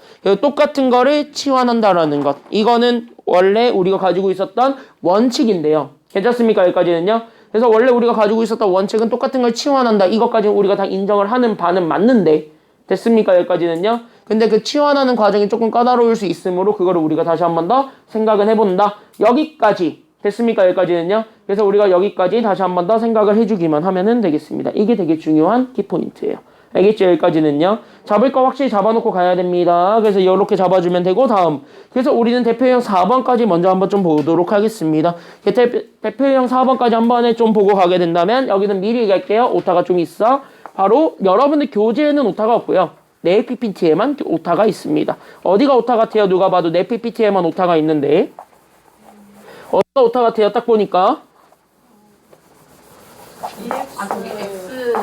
똑같은 거를 치환한다라는 것. 이거는 원래 우리가 가지고 있었던 원칙인데요. 괜찮습니까? 여기까지는요? 그래서 원래 우리가 가지고 있었던 원칙은 똑같은 걸 치환한다. 이것까지는 우리가 다 인정을 하는 바는 맞는데 됐습니까? 여기까지는요. 근데 그 치환하는 과정이 조금 까다로울 수 있으므로 그거를 우리가 다시 한 번 더 생각은 해본다. 여기까지 됐습니까? 여기까지는요. 그래서 우리가 여기까지 다시 한 번 더 생각을 해주기만 하면은 되겠습니다. 이게 되게 중요한 키포인트예요. 알겠죠? 여기까지는요. 잡을 거 확실히 잡아놓고 가야 됩니다. 그래서 이렇게 잡아주면 되고 다음. 그래서 우리는 대표형 4번까지 먼저 한번 좀 보도록 하겠습니다. 대표형 4번까지 한 번에 좀 보고 가게 된다면 여기는 미리 얘기할게요. 오타가 좀 있어. 바로 여러분들 교재에는 오타가 없고요. 내 PPT에만 오타가 있습니다. 어디가 오타 같아요? 누가 봐도 내 PPT에만 오타가 있는데 어디가 오타 같아요? 딱 보니까 저기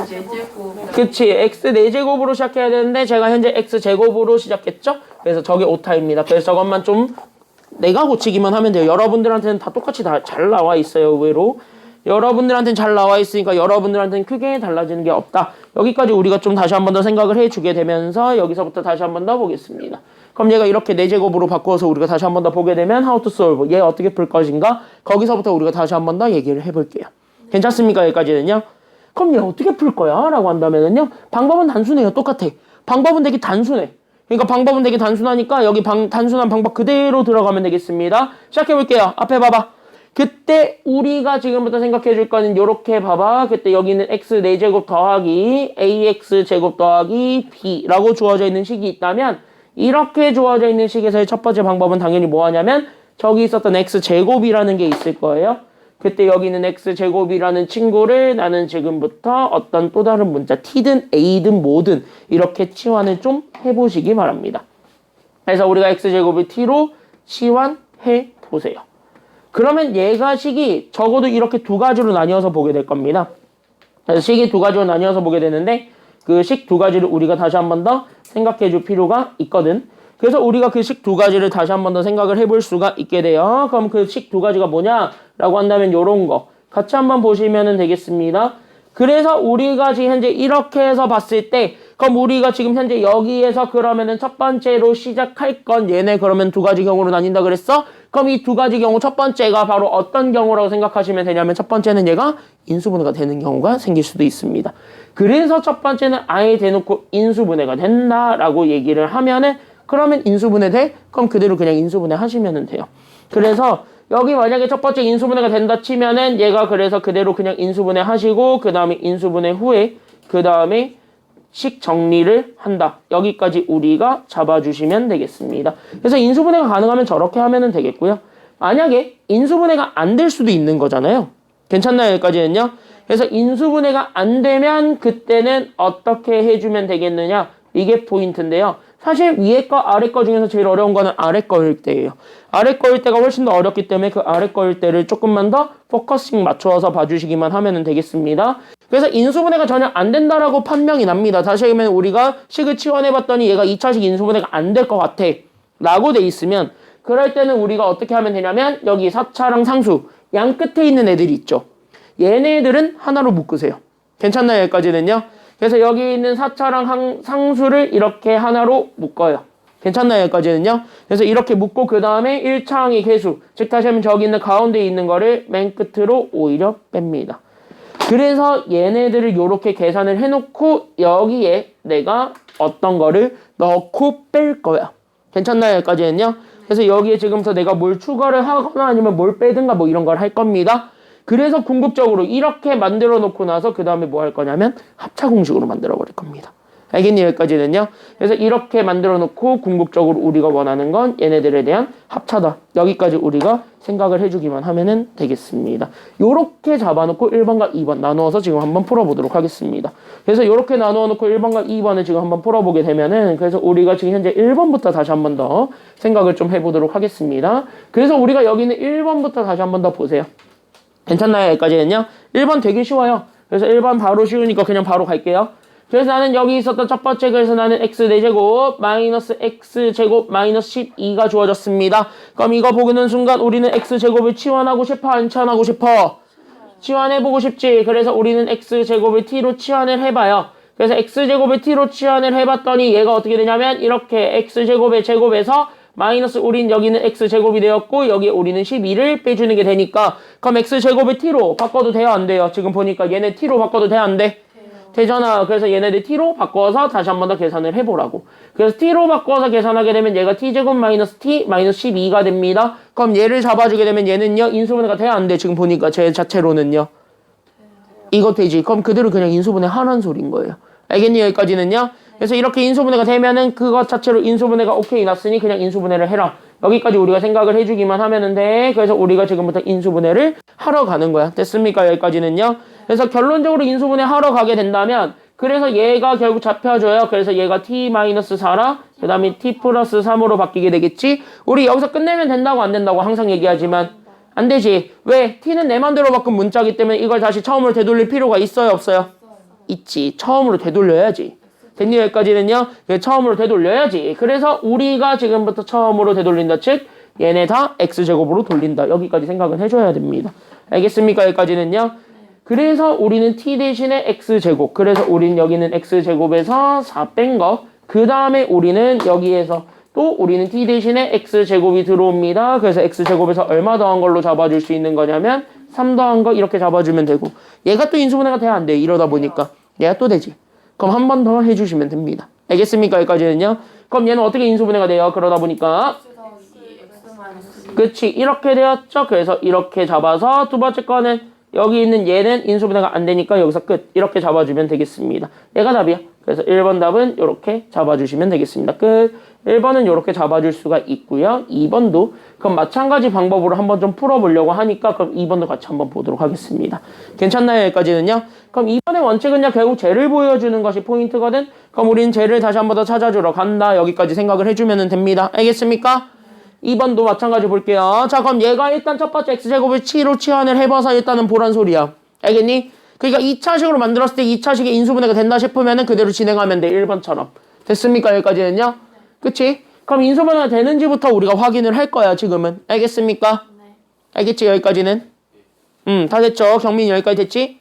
x4제곱. 그치 x 4제곱으로 시작해야 되는데 제가 현재 x제곱으로 시작했죠? 그래서 저게 오타입니다. 그래서 저것만 좀 내가 고치기만 하면 돼요. 여러분들한테는 다 똑같이 다 잘 나와 있어요. 의외로 여러분들한테는 잘 나와 있으니까 여러분들한테는 크게 달라지는 게 없다. 여기까지 우리가 좀 다시 한 번 더 생각을 해주게 되면서 여기서부터 다시 한 번 더 보겠습니다. 그럼 얘가 이렇게 4제곱으로 바꿔서 우리가 다시 한 번 더 보게 되면 how to solve 얘 어떻게 풀 것인가 거기서부터 우리가 다시 한 번 더 얘기를 해볼게요. 괜찮습니까? 여기까지는요. 그럼 얘 어떻게 풀 거야? 라고 한다면은요. 방법은 단순해요. 똑같아. 방법은 되게 단순해. 그러니까 방법은 되게 단순하니까 여기 단순한 방법 그대로 들어가면 되겠습니다. 시작해볼게요. 앞에 봐봐. 그때 우리가 지금부터 생각해 줄 거는 요렇게 봐봐. 그때 여기는 x 4제곱 더하기 ax 제곱 더하기 b라고 주어져 있는 식이 있다면 이렇게 주어져 있는 식에서의 첫 번째 방법은 당연히 뭐 하냐면 저기 있었던 x제곱이라는 게 있을 거예요. 그때 여기는 x제곱이라는 친구를 나는 지금부터 어떤 또 다른 문자 t든 a든 뭐든 이렇게 치환을 좀 해보시기 바랍니다. 그래서 우리가 x제곱을 t로 치환해 보세요. 그러면 얘가 식이 적어도 이렇게 두 가지로 나뉘어서 보게 될 겁니다. 그래서 식이 두 가지로 나뉘어서 보게 되는데 그 식 두 가지를 우리가 다시 한 번 더 생각해 줄 필요가 있거든. 그래서 우리가 그 식 두 가지를 다시 한 번 더 생각을 해볼 수가 있게 돼요. 그럼 그 식 두 가지가 뭐냐라고 한다면 요런 거 같이 한번 보시면 되겠습니다. 그래서 우리가 지금 현재 이렇게 해서 봤을 때 그럼 우리가 지금 현재 여기에서 그러면은 첫 번째로 시작할 건 얘네 그러면 두 가지 경우로 나뉜다 그랬어? 그럼 이 두 가지 경우 첫 번째가 바로 어떤 경우라고 생각하시면 되냐면 첫 번째는 얘가 인수분해가 되는 경우가 생길 수도 있습니다. 그래서 첫 번째는 아예 대놓고 인수분해가 된다라고 얘기를 하면은 그러면 인수분해 돼? 그럼 그대로 그냥 인수분해 하시면 돼요. 그래서 여기 만약에 첫 번째 인수분해가 된다 치면은 얘가 그래서 그대로 그냥 인수분해 하시고 그 다음에 인수분해 후에 그 다음에 식 정리를 한다. 여기까지 우리가 잡아주시면 되겠습니다. 그래서 인수분해가 가능하면 저렇게 하면 되겠고요. 만약에 인수분해가 안 될 수도 있는 거잖아요. 괜찮나요? 여기까지는요. 그래서 인수분해가 안 되면 그때는 어떻게 해주면 되겠느냐. 이게 포인트인데요. 사실 위에 거 아래 거 중에서 제일 어려운 거는 아래 거일 때예요. 아래 거일 때가 훨씬 더 어렵기 때문에 그 아래 거일 때를 조금만 더 포커싱 맞춰서 봐주시기만 하면 되겠습니다. 그래서 인수분해가 전혀 안 된다라고 판명이 납니다. 다시 얘기하면 우리가 식을 치환해봤더니 얘가 2차식 인수분해가 안 될 것 같아 라고 돼 있으면 그럴 때는 우리가 어떻게 하면 되냐면 여기 4차랑 상수 양 끝에 있는 애들이 있죠. 얘네들은 하나로 묶으세요. 괜찮나요? 여기까지는요. 그래서 여기 있는 4차랑 상수를 이렇게 하나로 묶어요. 괜찮나요? 여기까지는요. 그래서 이렇게 묶고 그 다음에 1차항의 개수 즉 다시 하면 저기 있는 가운데 있는 거를 맨 끝으로 오히려 뺍니다. 그래서 얘네들을 이렇게 계산을 해놓고 여기에 내가 어떤 거를 넣고 뺄 거야. 괜찮나요? 여기까지는요. 그래서 여기에 지금부터 내가 뭘 추가를 하거나 아니면 뭘 빼든가 뭐 이런 걸 할 겁니다. 그래서 궁극적으로 이렇게 만들어 놓고 나서 그 다음에 뭐 할 거냐면 합차 공식으로 만들어 버릴 겁니다. 알겠니? 여기까지는요. 그래서 이렇게 만들어 놓고 궁극적으로 우리가 원하는 건 얘네들에 대한 합차다. 여기까지 우리가 생각을 해주기만 하면 되겠습니다. 요렇게 잡아놓고 1번과 2번 나누어서 지금 한번 풀어보도록 하겠습니다. 그래서 요렇게 나누어 놓고 1번과 2번을 지금 한번 풀어보게 되면은 그래서 우리가 지금 현재 1번부터 다시 한번 더 생각을 좀 해보도록 하겠습니다. 그래서 우리가 여기는 1번부터 다시 한번 더 보세요. 괜찮나요? 여기까지는요. 1번 되게 쉬워요. 그래서 1번 바로 쉬우니까 그냥 바로 갈게요. 그래서 나는 여기 있었던 첫 번째 그래서 나는 x 4제곱 마이너스 x제곱 마이너스 12가 주어졌습니다. 그럼 이거 보는 순간 우리는 x제곱을 치환하고 싶어 안 치환하고 싶어? 치환해보고 싶지. 그래서 우리는 x제곱을 t로 치환을 해봐요. 그래서 x제곱을 t로 치환을 해봤더니 얘가 어떻게 되냐면 이렇게 x제곱의 제곱에서 마이너스 우린 여기는 x제곱이 되었고 여기에 우리는 12를 빼주는 게 되니까 그럼 x제곱을 t로 바꿔도 돼요? 안 돼요? 지금 보니까 얘네 t로 바꿔도 돼? 안 돼? 되잖아. 그래서 얘네들 t로 바꿔서 다시 한 번 더 계산을 해보라고. 그래서 t로 바꿔서 계산하게 되면 얘가 t제곱 마이너스 t 마이너스 12가 됩니다. 그럼 얘를 잡아주게 되면 얘는요 인수분해가 돼야 안 돼. 지금 보니까 제 자체로는요. 이거 되지. 그럼 그대로 그냥 인수분해 하라는 소린 거예요. 알겠니? 여기까지는요. 그래서 이렇게 인수분해가 되면은 그것 자체로 인수분해가 오케이 났으니 그냥 인수분해를 해라. 여기까지 우리가 생각을 해주기만 하면 돼. 그래서 우리가 지금부터 인수분해를 하러 가는 거야. 됐습니까? 여기까지는요. 그래서 결론적으로 인수분해 하러 가게 된다면 그래서 얘가 결국 잡혀줘요. 그래서 얘가 t-4라 그 다음에 t 플러스 3으로 바뀌게 되겠지. 우리 여기서 끝내면 된다고 안 된다고 항상 얘기하지만 안 되지. 왜? t는 내 맘대로 바꾼 문자이기 때문에 이걸 다시 처음으로 되돌릴 필요가 있어요? 없어요? 있지. 처음으로 되돌려야지. 됐니? 여기까지는요. 처음으로 되돌려야지. 그래서 우리가 지금부터 처음으로 되돌린다. 즉 얘네 다 x제곱으로 돌린다. 여기까지 생각은 해줘야 됩니다. 알겠습니까? 여기까지는요. 그래서 우리는 t 대신에 x제곱. 그래서 우리는 여기는 x제곱에서 4 뺀 거. 그 다음에 우리는 여기에서 또 우리는 t 대신에 x제곱이 들어옵니다. 그래서 x제곱에서 얼마 더한 걸로 잡아줄 수 있는 거냐면 3 더한 거 이렇게 잡아주면 되고 얘가 또 인수분해가 돼야 안 돼. 이러다 보니까 얘가 또 되지. 그럼 한 번 더 해주시면 됩니다. 알겠습니까? 여기까지는요. 그럼 얘는 어떻게 인수분해가 돼요? 그러다 보니까 그치 이렇게 되었죠. 그래서 이렇게 잡아서 두 번째 거는 여기 있는 얘는 인수분해가 안 되니까 여기서 끝. 이렇게 잡아주면 되겠습니다. 얘가 답이야. 그래서 1번 답은 이렇게 잡아주시면 되겠습니다. 끝. 1번은 이렇게 잡아줄 수가 있고요. 2번도 그럼 마찬가지 방법으로 한번 좀 풀어보려고 하니까 그럼 2번도 같이 한번 보도록 하겠습니다. 괜찮나요? 여기까지는요. 그럼 2번의 원칙은요. 결국 쟤를 보여주는 것이 포인트거든. 그럼 우리는 쟤를 다시 한번 더 찾아주러 간다. 여기까지 생각을 해주면 됩니다. 알겠습니까? 2번도 마찬가지 볼게요. 자, 그럼 얘가 일단 첫 번째 x제곱을 7로 치환을 해봐서 일단은 보란 소리야. 알겠니? 그러니까 2차식으로 만들었을 때 2차식의 인수분해가 된다 싶으면은 그대로 진행하면 돼. 1번처럼. 됐습니까? 여기까지는요? 그치? 그럼 인수분해가 되는지부터 우리가 확인을 할 거야, 지금은. 알겠습니까? 네. 알겠지? 여기까지는? 다 됐죠? 경민이 여기까지 됐지?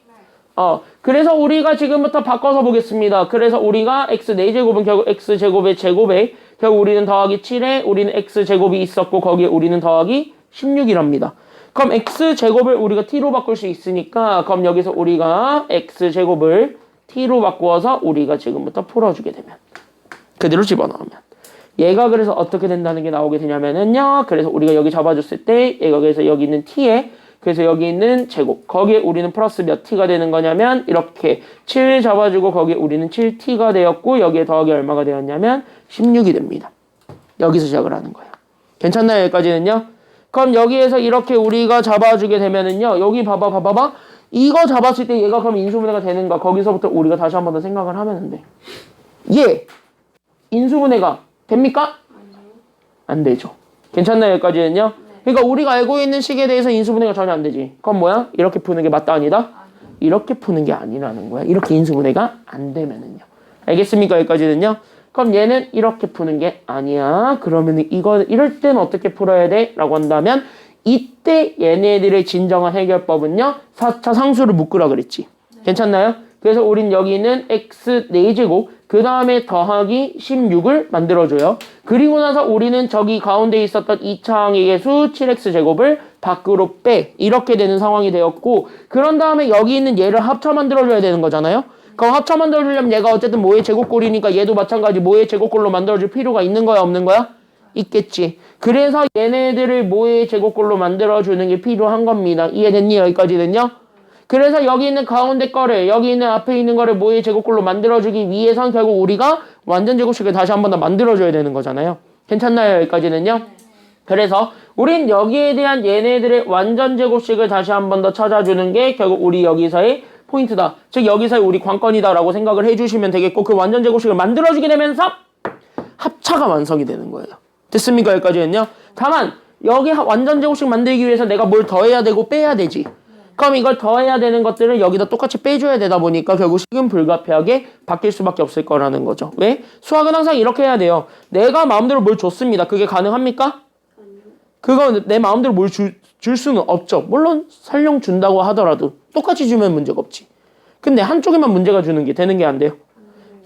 그래서 우리가 지금부터 바꿔서 보겠습니다. 그래서 우리가 x 4제곱은 결국 x제곱의 제곱에 결국 우리는 더하기 7에 우리는 x제곱이 있었고 거기에 우리는 더하기 16이랍니다. 그럼 x제곱을 우리가 t로 바꿀 수 있으니까 그럼 여기서 우리가 x제곱을 t로 바꾸어서 우리가 지금부터 풀어주게 되면 그대로 집어넣으면 얘가 그래서 어떻게 된다는 게 나오게 되냐면은요. 그래서 우리가 여기 잡아줬을 때 얘가 그래서 여기 있는 t에 그래서 여기 있는 제곱 거기에 우리는 플러스 몇 t가 되는 거냐면 이렇게 7 잡아주고 거기에 우리는 7t가 되었고 여기에 더하기 얼마가 되었냐면 16이 됩니다. 여기서 시작을 하는 거예요. 괜찮나요? 여기까지는요? 그럼 여기에서 이렇게 우리가 잡아주게 되면은요. 여기 봐봐. 이거 잡았을 때 얘가 그럼 인수분해가 되는가? 거기서부터 우리가 다시 한 번 더 생각을 하면 돼. 얘 인수분해가 됩니까? 안 되죠. 괜찮나요? 여기까지는요? 그러니까 우리가 알고 있는 식에 대해서 인수분해가 전혀 안 되지. 그럼 뭐야? 이렇게 푸는 게 맞다 아니다? 이렇게 푸는 게 아니라는 거야. 이렇게 인수분해가 안 되면은요. 알겠습니까? 여기까지는요? 그럼 얘는 이렇게 푸는 게 아니야. 그러면 이럴 때는 어떻게 풀어야 돼? 라고 한다면 이때 얘네들의 진정한 해결법은요. 4차 상수를 묶으라 그랬지. 괜찮나요? 그래서 우린 여기 있는 x 4제곱 그 다음에 더하기 16을 만들어줘요. 그리고 나서 우리는 저기 가운데 있었던 2차항의 개수 7x제곱을 밖으로 빼. 이렇게 되는 상황이 되었고 그런 다음에 여기 있는 얘를 합쳐 만들어줘야 되는 거잖아요. 그럼 합쳐 만들어주려면 얘가 어쨌든 모의 제곱꼴이니까 얘도 마찬가지 모의 제곱꼴로 만들어줄 필요가 있는 거야 없는 거야? 있겠지. 그래서 얘네들을 모의 제곱꼴로 만들어주는 게 필요한 겁니다. 이해됐니? 여기까지는요? 그래서 여기 있는 가운데 거를 여기 있는 앞에 있는 거를 모의 제곱꼴로 만들어주기 위해선 결국 우리가 완전 제곱식을 다시 한 번 더 만들어줘야 되는 거잖아요. 괜찮나요? 여기까지는요? 그래서 우린 여기에 대한 얘네들의 완전 제곱식을 다시 한 번 더 찾아주는 게 결국 우리 여기서의 포인트다. 즉 여기서의 우리 관건이다라고 생각을 해주시면 되겠고 그 완전 제곱식을 만들어주게 되면서 합차가 완성이 되는 거예요. 됐습니까? 여기까지는요? 다만 여기 완전 제곱식 만들기 위해서 내가 뭘 더해야 되고 빼야 되지. 그럼 이걸 더해야 되는 것들을 여기다 똑같이 빼줘야 되다 보니까 결국 식은 불가피하게 바뀔 수밖에 없을 거라는 거죠. 왜? 수학은 항상 이렇게 해야 돼요. 내가 마음대로 뭘 줬습니다. 그게 가능합니까? 그건 내 마음대로 뭘 줄 수는 없죠. 물론 설령 준다고 하더라도 똑같이 주면 문제가 없지. 근데 한쪽에만 문제가 주는 게 되는 게 안 돼요.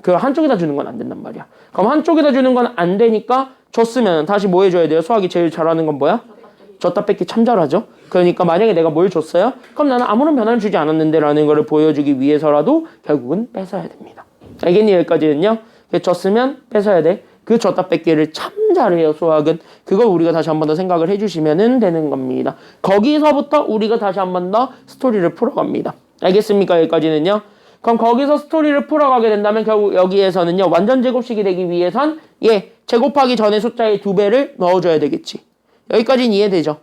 그 한쪽에다 주는 건 안 된단 말이야. 그럼 한쪽에다 주는 건 안 되니까 줬으면 다시 뭐 해줘야 돼요? 수학이 제일 잘하는 건 뭐야? 줬다 뺏기 참 잘하죠. 그러니까 만약에 내가 뭘 줬어요? 그럼 나는 아무런 변화를 주지 않았는데 라는 거를 보여주기 위해서라도 결국은 뺏어야 됩니다. 알겠니? 여기까지는요. 줬으면 뺏어야 돼. 그 줬다 뺏기를 참 잘해요. 수학은. 그걸 우리가 다시 한 번 더 생각을 해주시면 되는 겁니다. 거기서부터 우리가 다시 한 번 더 스토리를 풀어갑니다. 알겠습니까? 여기까지는요. 그럼 거기서 스토리를 풀어가게 된다면 결국 여기에서는요. 완전 제곱식이 되기 위해선 제곱하기 전에 숫자의 2배를 넣어줘야 되겠지. 여기까지는 이해되죠?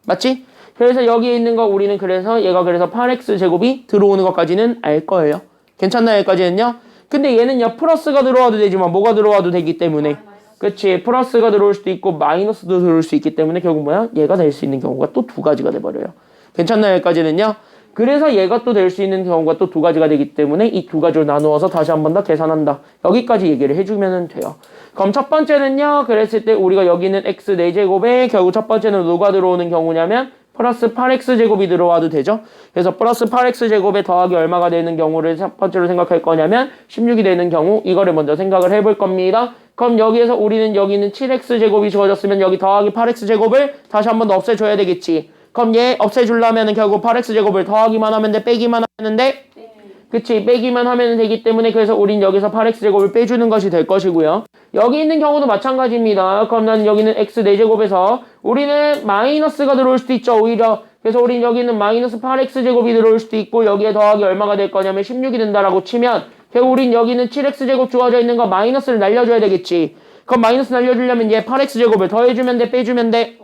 맞지? 그래서 여기에 있는 거 우리는 그래서 얘가 그래서 8x제곱이 들어오는 것까지는 알 거예요. 괜찮나요? 여기까지는요? 근데 얘는요 플러스가 들어와도 되지만 뭐가 들어와도 되기 때문에 그치 플러스가 들어올 수도 있고 마이너스도 들어올 수 있기 때문에 결국 뭐야? 얘가 될 수 있는 경우가 또 2가지가 돼버려요. 괜찮나요? 여기까지는요? 그래서 얘가 또 될 수 있는 경우가 또 2가지가 되기 때문에 이 2가지를 나누어서 다시 한 번 더 계산한다. 여기까지 얘기를 해주면 돼요. 그럼 첫 번째는요. 그랬을 때 우리가 여기는 x 4제곱에 결국 첫 번째는 누가 들어오는 경우냐면 플러스 8x제곱이 들어와도 되죠. 그래서 플러스 8x제곱에 더하기 얼마가 되는 경우를 첫 번째로 생각할 거냐면 16이 되는 경우 이거를 먼저 생각을 해볼 겁니다. 그럼 여기에서 우리는 여기는 7x제곱이 주어졌으면 여기 더하기 8x제곱을 다시 한 번 더 없애줘야 되겠지. 그럼 얘 없애주려면 결국 8x제곱을 더하기만 하면 돼? 빼기만 하면 돼? 그치 빼기만 하면 되기 때문에 그래서 우린 여기서 8x제곱을 빼주는 것이 될 것이고요. 여기 있는 경우도 마찬가지입니다. 그럼 난 여기는 x 4제곱에서 우리는 마이너스가 들어올 수도 있죠. 오히려 그래서 우린 여기는 마이너스 8x제곱이 들어올 수도 있고 여기에 더하기 얼마가 될 거냐면 16이 된다라고 치면 결국 우린 여기는 7x제곱 주어져 있는 거 마이너스를 날려줘야 되겠지. 그럼 마이너스 날려주려면 얘 8x제곱을 더해주면 돼? 빼주면 돼?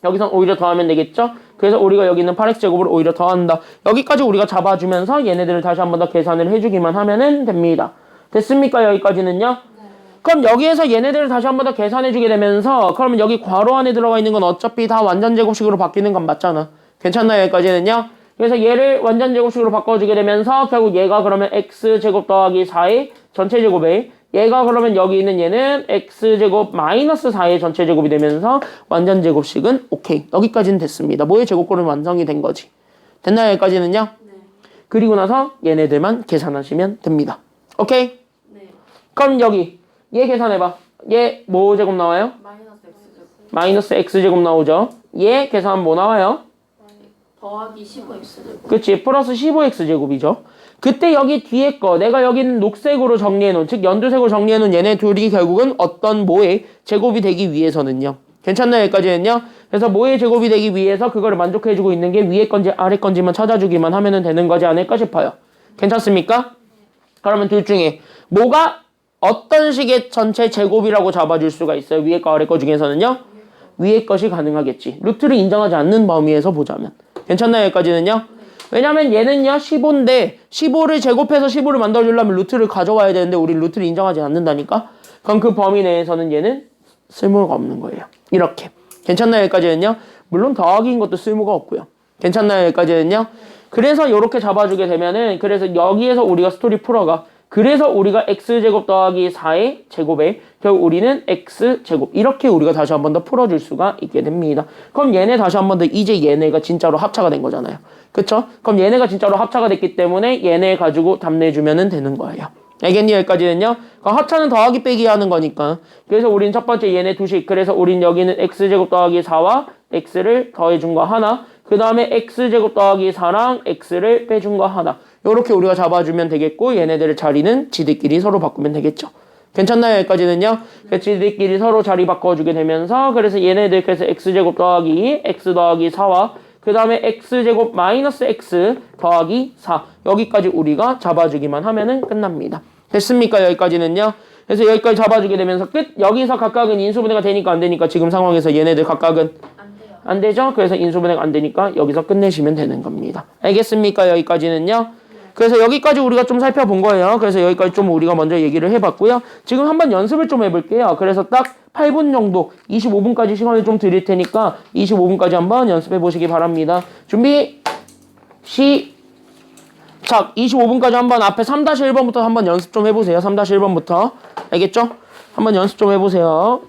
여기선 오히려 더하면 되겠죠? 그래서 우리가 여기 있는 8x제곱을 오히려 더한다. 여기까지 우리가 잡아주면서 얘네들을 다시 한 번 더 계산을 해주기만 하면 됩니다. 됐습니까? 여기까지는요? 그럼 여기에서 얘네들을 다시 한 번 더 계산해주게 되면서 그러면 여기 괄호 안에 들어가 있는 건 어차피 다 완전제곱식으로 바뀌는 건 맞잖아. 괜찮나요? 여기까지는요? 그래서 얘를 완전제곱식으로 바꿔주게 되면서 결국 얘가 그러면 x제곱 더하기 4의 전체제곱에 얘가 그러면 여기 있는 얘는 x제곱 마이너스 4의 전체제곱이 되면서 완전제곱식은 오케이. 여기까지는 됐습니다. 뭐의 제곱꼴은 완성이 된 거지. 됐나요? 여기까지는요? 네. 그리고 나서 얘네들만 계산하시면 됩니다. 오케이? 네. 그럼 여기 얘 계산해봐. 얘 뭐 제곱 나와요? 마이너스 x제곱. 마이너스 x제곱 나오죠. 얘 계산하면 뭐 나와요? 더하기 15x제곱. 그치, 플러스 15x제곱이죠. 그때 여기 뒤에 거 내가 여기는 녹색으로 정리해놓은, 즉 연두색으로 정리해놓은 얘네 둘이 결국은 어떤 뭐의 제곱이 되기 위해서는요. 괜찮나요? 여기까지는요. 그래서 뭐의 제곱이 되기 위해서 그거를 만족해주고 있는 게 위에 건지 아래 건지만 찾아주기만 하면 되는 거지 않을까 싶어요. 괜찮습니까? 그러면 둘 중에 뭐가 어떤 식의 전체 제곱이라고 잡아줄 수가 있어요? 위에 거 아래 거 중에서는요. 위에 것이 가능하겠지. 루트를 인정하지 않는 범위에서 보자면. 괜찮나요? 여기까지는요. 왜냐면 얘는요 15인데 15를 제곱해서 15를 만들어주려면 루트를 가져와야 되는데 우리 루트를 인정하지 않는다니까. 그럼 그 범위 내에서는 얘는 쓸모가 없는 거예요. 이렇게. 괜찮나요? 여기까지는요. 물론 더하기인 것도 쓸모가 없고요. 괜찮나요? 여기까지는요. 그래서 이렇게 잡아주게 되면은 그래서 여기에서 우리가 스토리 풀어가. 그래서 우리가 x제곱 더하기 4의 제곱에 결국 우리는 x제곱 이렇게 우리가 다시 한 번 더 풀어줄 수가 있게 됩니다. 그럼 얘네 다시 한 번 더 이제 얘네가 진짜로 합차가 된 거잖아요. 그쵸? 그럼 얘네가 진짜로 합차가 됐기 때문에 얘네 가지고 답 내주면 되는 거예요. 알겠니? 여기까지는요. 그럼 합차는 더하기 빼기 하는 거니까. 그래서 우린 첫 번째 얘네 두식. 그래서 우린 여기는 x제곱 더하기 4와 x를 더해준 거 하나. 그 다음에 x제곱 더하기 4랑 x를 빼준 거 하나. 요렇게 우리가 잡아주면 되겠고 얘네들의 자리는 지들끼리 서로 바꾸면 되겠죠. 괜찮나요? 여기까지는요. 그래서 지들끼리 서로 자리 바꿔주게 되면서 그래서 얘네들 그래서 x제곱 더하기 x 더하기 4와 그 다음에 x제곱 마이너스 x 더하기 4 여기까지 우리가 잡아주기만 하면은 끝납니다. 됐습니까? 여기까지는요. 그래서 여기까지 잡아주게 되면서 끝. 여기서 각각은 인수분해가 되니까 안 되니까 지금 상황에서 얘네들 각각은 안 돼요. 안 되죠? 그래서 인수분해가 안 되니까 여기서 끝내시면 되는 겁니다. 알겠습니까? 여기까지는요. 그래서 여기까지 우리가 좀 살펴본 거예요. 그래서 여기까지 좀 우리가 먼저 얘기를 해봤고요. 지금 한번 연습을 좀 해볼게요. 그래서 딱 8분 정도, 25분까지 시간을 좀 드릴 테니까 25분까지 한번 연습해 보시기 바랍니다. 준비, 시작! 25분까지 한번 앞에 3-1번부터 한번 연습 좀 해보세요. 3-1번부터. 알겠죠? 한번 연습 좀 해보세요.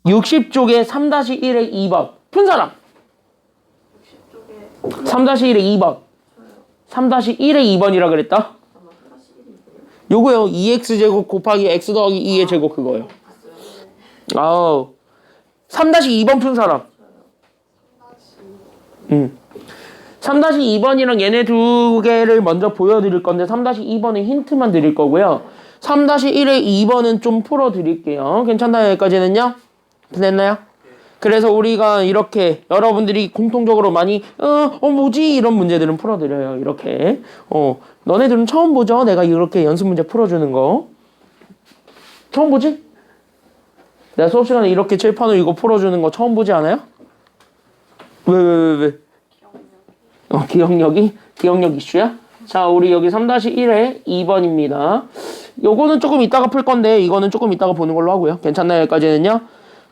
60쪽에 3-1의 2번. 푼 사람. 60쪽에 3-1의 2번. 3-1의 2번이라 그랬다. 아마 3-1인데요? 요거요. 2x제곱 곱하기 x 더하기 2의 제곱 그거요. 아우. 3-2번 푼 사람. 3-2번이랑 얘네 두 개를 먼저 보여드릴 건데 3-2번은 힌트만 드릴 거고요. 3-1의 2번은 좀 풀어드릴게요. 괜찮나요? 여기까지는요? 됐나요? 그래서 우리가 이렇게 여러분들이 공통적으로 많이 뭐지? 이런 문제들은 풀어드려요. 이렇게 너네들은 처음 보죠? 내가 이렇게 연습 문제 풀어주는 거 처음 보지? 내가 수업 시간에 이렇게 칠판으로 이거 풀어주는 거 처음 보지 않아요? 왜? 기억력 이슈야? 자, 우리 여기 3-1의 2번입니다. 요거는 조금 이따가 풀 건데 이거는 조금 이따가 보는 걸로 하고요. 괜찮나요? 여기까지는요?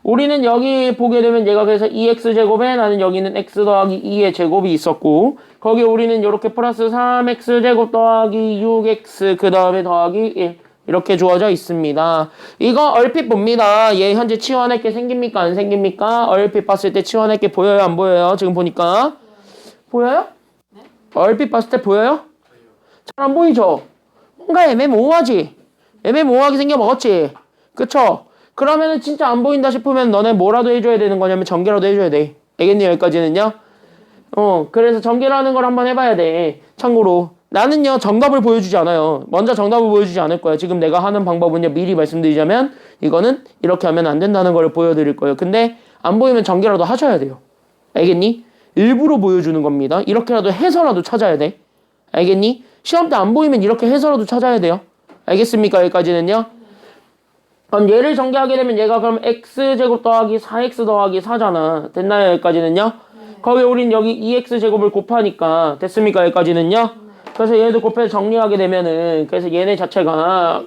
우리는 여기 보게 되면 얘가 그래서 2x제곱에 나는 여기는 x 더하기 2의 제곱이 있었고 거기에 우리는 이렇게 플러스 3x제곱 더하기 6x 그 다음에 더하기 1 이렇게 주어져 있습니다. 이거 얼핏 봅니다. 얘 현재 치환할 게 생깁니까? 안 생깁니까? 얼핏 봤을 때 치환할 게 보여요? 안 보여요? 지금 보니까 보여요? 네? 얼핏 봤을 때 보여요? 잘 안 보이죠? 뭔가 애매모호하지? 애매모호하게 생겨먹었지? 그쵸? 그러면은 진짜 안 보인다 싶으면 너네 뭐라도 해줘야 되는 거냐면 전개라도 해줘야 돼. 알겠니? 여기까지는요? 그래서 전개라는 걸 한번 해봐야 돼. 참고로 나는요 정답을 보여주지 않아요. 먼저 정답을 보여주지 않을 거야. 지금 내가 하는 방법은요 미리 말씀드리자면 이거는 이렇게 하면 안 된다는 걸 보여드릴 거예요. 근데 안 보이면 전개라도 하셔야 돼요. 알겠니? 일부러 보여주는 겁니다. 이렇게라도 해서라도 찾아야 돼. 알겠니? 시험 때 안 보이면 이렇게 해서라도 찾아야 돼요. 알겠습니까? 여기까지는요? 그럼 얘를 전개하게 되면 얘가 그럼 x제곱 더하기 4x 더하기 4잖아. 됐나요? 여기까지는요? 거기에 우린 여기 2x제곱을 곱하니까 됐습니까? 여기까지는요? 그래서 얘도 곱해서 정리하게 되면은 그래서 얘네 자체가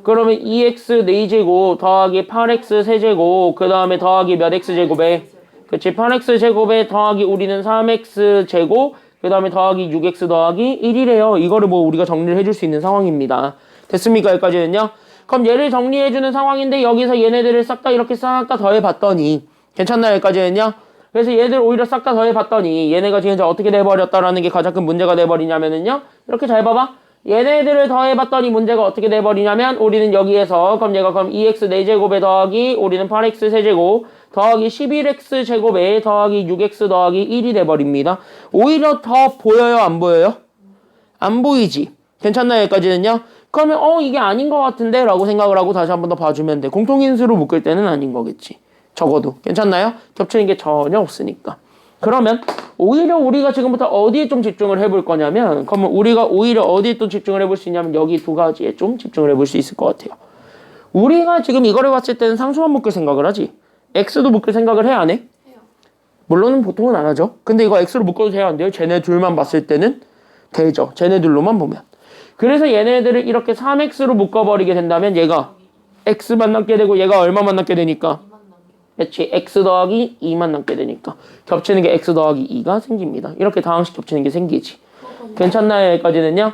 그러면 2x 4제곱 더하기 8x 세제곱 그 다음에 더하기 몇 x제곱에 그치 8x 제곱에 더하기 우리는 3x 제곱 그 다음에 더하기 6x 더하기 1이래요. 이거를 뭐 우리가 정리를 해줄 수 있는 상황입니다. 됐습니까? 여기까지는요? 그럼 얘를 정리해주는 상황인데 여기서 얘네들을 싹 다 이렇게 싹 다 더해봤더니 괜찮나요? 여기까지는요? 그래서 얘들 오히려 싹 다 더해봤더니 얘네가 지금 어떻게 돼버렸다라는 게 가장 큰 문제가 돼버리냐면은요 이렇게 잘 봐봐. 얘네들을 더해봤더니 문제가 어떻게 돼버리냐면 우리는 여기에서 그럼 얘가 그럼 2x 4제곱에 더하기 우리는 8x 세제곱 더하기 11x 제곱에 더하기 6x 더하기 1이 돼버립니다. 오히려 더 보여요? 안 보여요? 안 보이지? 괜찮나요? 여기까지는요? 그러면 이게 아닌 것 같은데? 라고 생각을 하고 다시 한 번 더 봐주면 돼. 공통인수로 묶을 때는 아닌 거겠지. 적어도. 괜찮나요? 겹치는 게 전혀 없으니까. 그러면 오히려 우리가 지금부터 어디에 좀 집중을 해볼 거냐면 그러면 우리가 오히려 어디에 또 집중을 해볼 수 있냐면 여기 두 가지에 좀 집중을 해볼 수 있을 것 같아요. 우리가 지금 이거를 봤을 때는 상수만 묶을 생각을 하지. x도 묶을 생각을 해? 안 해? 해요. 물론은 보통은 안 하죠. 근데 이거 x로 묶어도 돼요? 안 돼요? 쟤네 둘만 봤을 때는 되죠. 쟤네 둘로만 보면. 그래서 얘네들을 이렇게 3x로 묶어버리게 된다면 얘가 x만 남게 되고 얘가 얼마만 남게 되니까 그렇지. x 더하기 2만 남게 되니까 겹치는 게 x 더하기 2가 생깁니다. 이렇게 다항식 겹치는 게 생기지. 괜찮나요? 여기까지는요?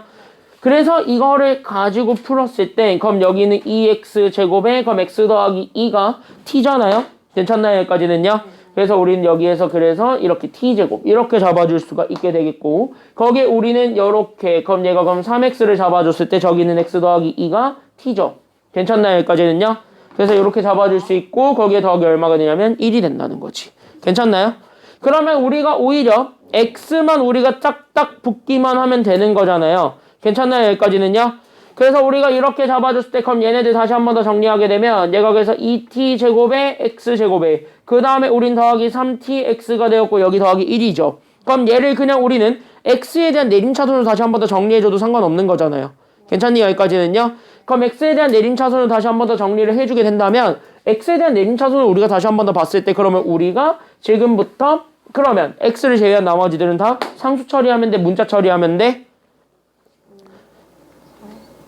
그래서 이거를 가지고 풀었을 때 그럼 여기는 2x 제곱에 그럼 x 더하기 2가 t잖아요? 괜찮나요? 여기까지는요? 그래서 우리는 여기에서 그래서 이렇게 t제곱 이렇게 잡아줄 수가 있게 되겠고 거기에 우리는 이렇게 그럼 얘가 그럼 3x를 잡아줬을 때 저기는 x 더하기 2가 t죠. 괜찮나요? 여기까지는요? 그래서 이렇게 잡아줄 수 있고 거기에 더하기 얼마가 되냐면 1이 된다는 거지. 괜찮나요? 그러면 우리가 오히려 x만 우리가 짝딱 붙기만 하면 되는 거잖아요. 괜찮나요? 여기까지는요? 그래서 우리가 이렇게 잡아줬을 때 그럼 얘네들 다시 한 번 더 정리하게 되면 얘가 그래서 2t제곱에 x제곱에 그 다음에 우린 더하기 3tx가 되었고 여기 더하기 1이죠. 그럼 얘를 그냥 우리는 x에 대한 내림차순으로 다시 한 번 더 정리해줘도 상관없는 거잖아요. 괜찮니? 여기까지는요? 그럼 x에 대한 내림차순을 다시 한 번 더 정리를 해주게 된다면 x에 대한 내림차순을 우리가 다시 한 번 더 봤을 때 그러면 우리가 지금부터 그러면 x를 제외한 나머지들은 다 상수 처리하면 돼? 문자 처리하면 돼?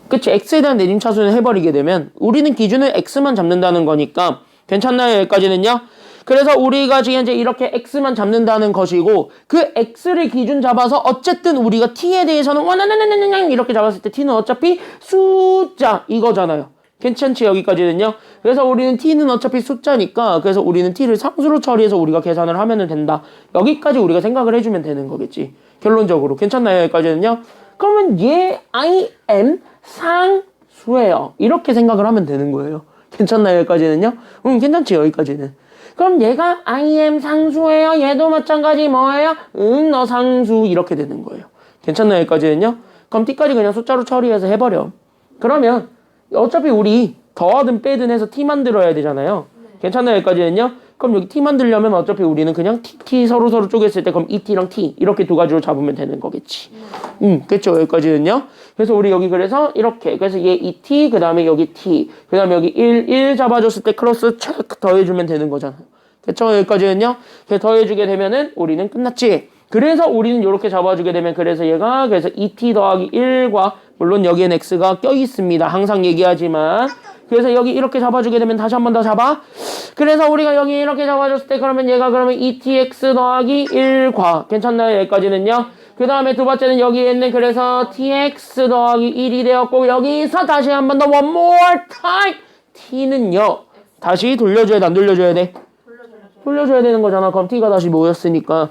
그치? x에 대한 내림차순을 해버리게 되면 우리는 기준을 x만 잡는다는 거니까 괜찮나요? 여기까지는요? 그래서 우리가 지금 이제 이렇게 x만 잡는다는 것이고 그 x를 기준 잡아서 어쨌든 우리가 t에 대해서는 와나나나나나 이렇게 잡았을 때 t는 어차피 숫자 이거잖아요. 괜찮지 여기까지는요. 그래서 우리는 t는 어차피 숫자니까 그래서 우리는 t를 상수로 처리해서 우리가 계산을 하면 된다. 여기까지 우리가 생각을 해주면 되는 거겠지. 결론적으로 괜찮나요 여기까지는요. 그러면 얘 I am 상수예요. 이렇게 생각을 하면 되는 거예요. 괜찮나요 여기까지는요. 괜찮지 여기까지는. 그럼 얘가 I am 상수예요. 얘도 마찬가지 뭐예요? 너 상수 이렇게 되는 거예요. 괜찮나요 여기까지는요. 그럼 t까지 그냥 숫자로 처리해서 해버려. 그러면 어차피 우리 더하든 빼든 해서 t 만들어야 되잖아요. 괜찮나요 여기까지는요. 그럼 여기 t 만들려면 어차피 우리는 그냥 t 서로 쪼갰을 때 그럼 이 t랑 t 이렇게 두 가지로 잡으면 되는 거겠지. 그렇죠 여기까지는요. 그래서 우리 여기 그래서 이렇게 그래서 얘 이 t 그 다음에 여기 t 그 다음에 여기 1 잡아줬을 때 크로스 체크 더해주면 되는 거잖아요. 그렇죠 여기까지는요. 그래서 더해주게 되면은 우리는 끝났지. 그래서 우리는 이렇게 잡아주게 되면 그래서 얘가 그래서 2t 더하기 1과 물론 여기엔 x가 껴있습니다. 항상 얘기하지만 그래서 여기 이렇게 잡아주게 되면 다시 한 번 더 잡아. 그래서 우리가 여기 이렇게 잡아줬을 때 그러면 얘가 그러면 2tx 더하기 1과 괜찮나요? 여기까지는요. 그 다음에 두 번째는 여기에 있는 그래서 tx 더하기 1이 되었고 여기서 다시 한 번 더 one more time t는요. 다시 돌려줘야 돼 안 돌려줘야 돼? 돌려줘야 되는 거잖아. 그럼 t가 다시 뭐였으니까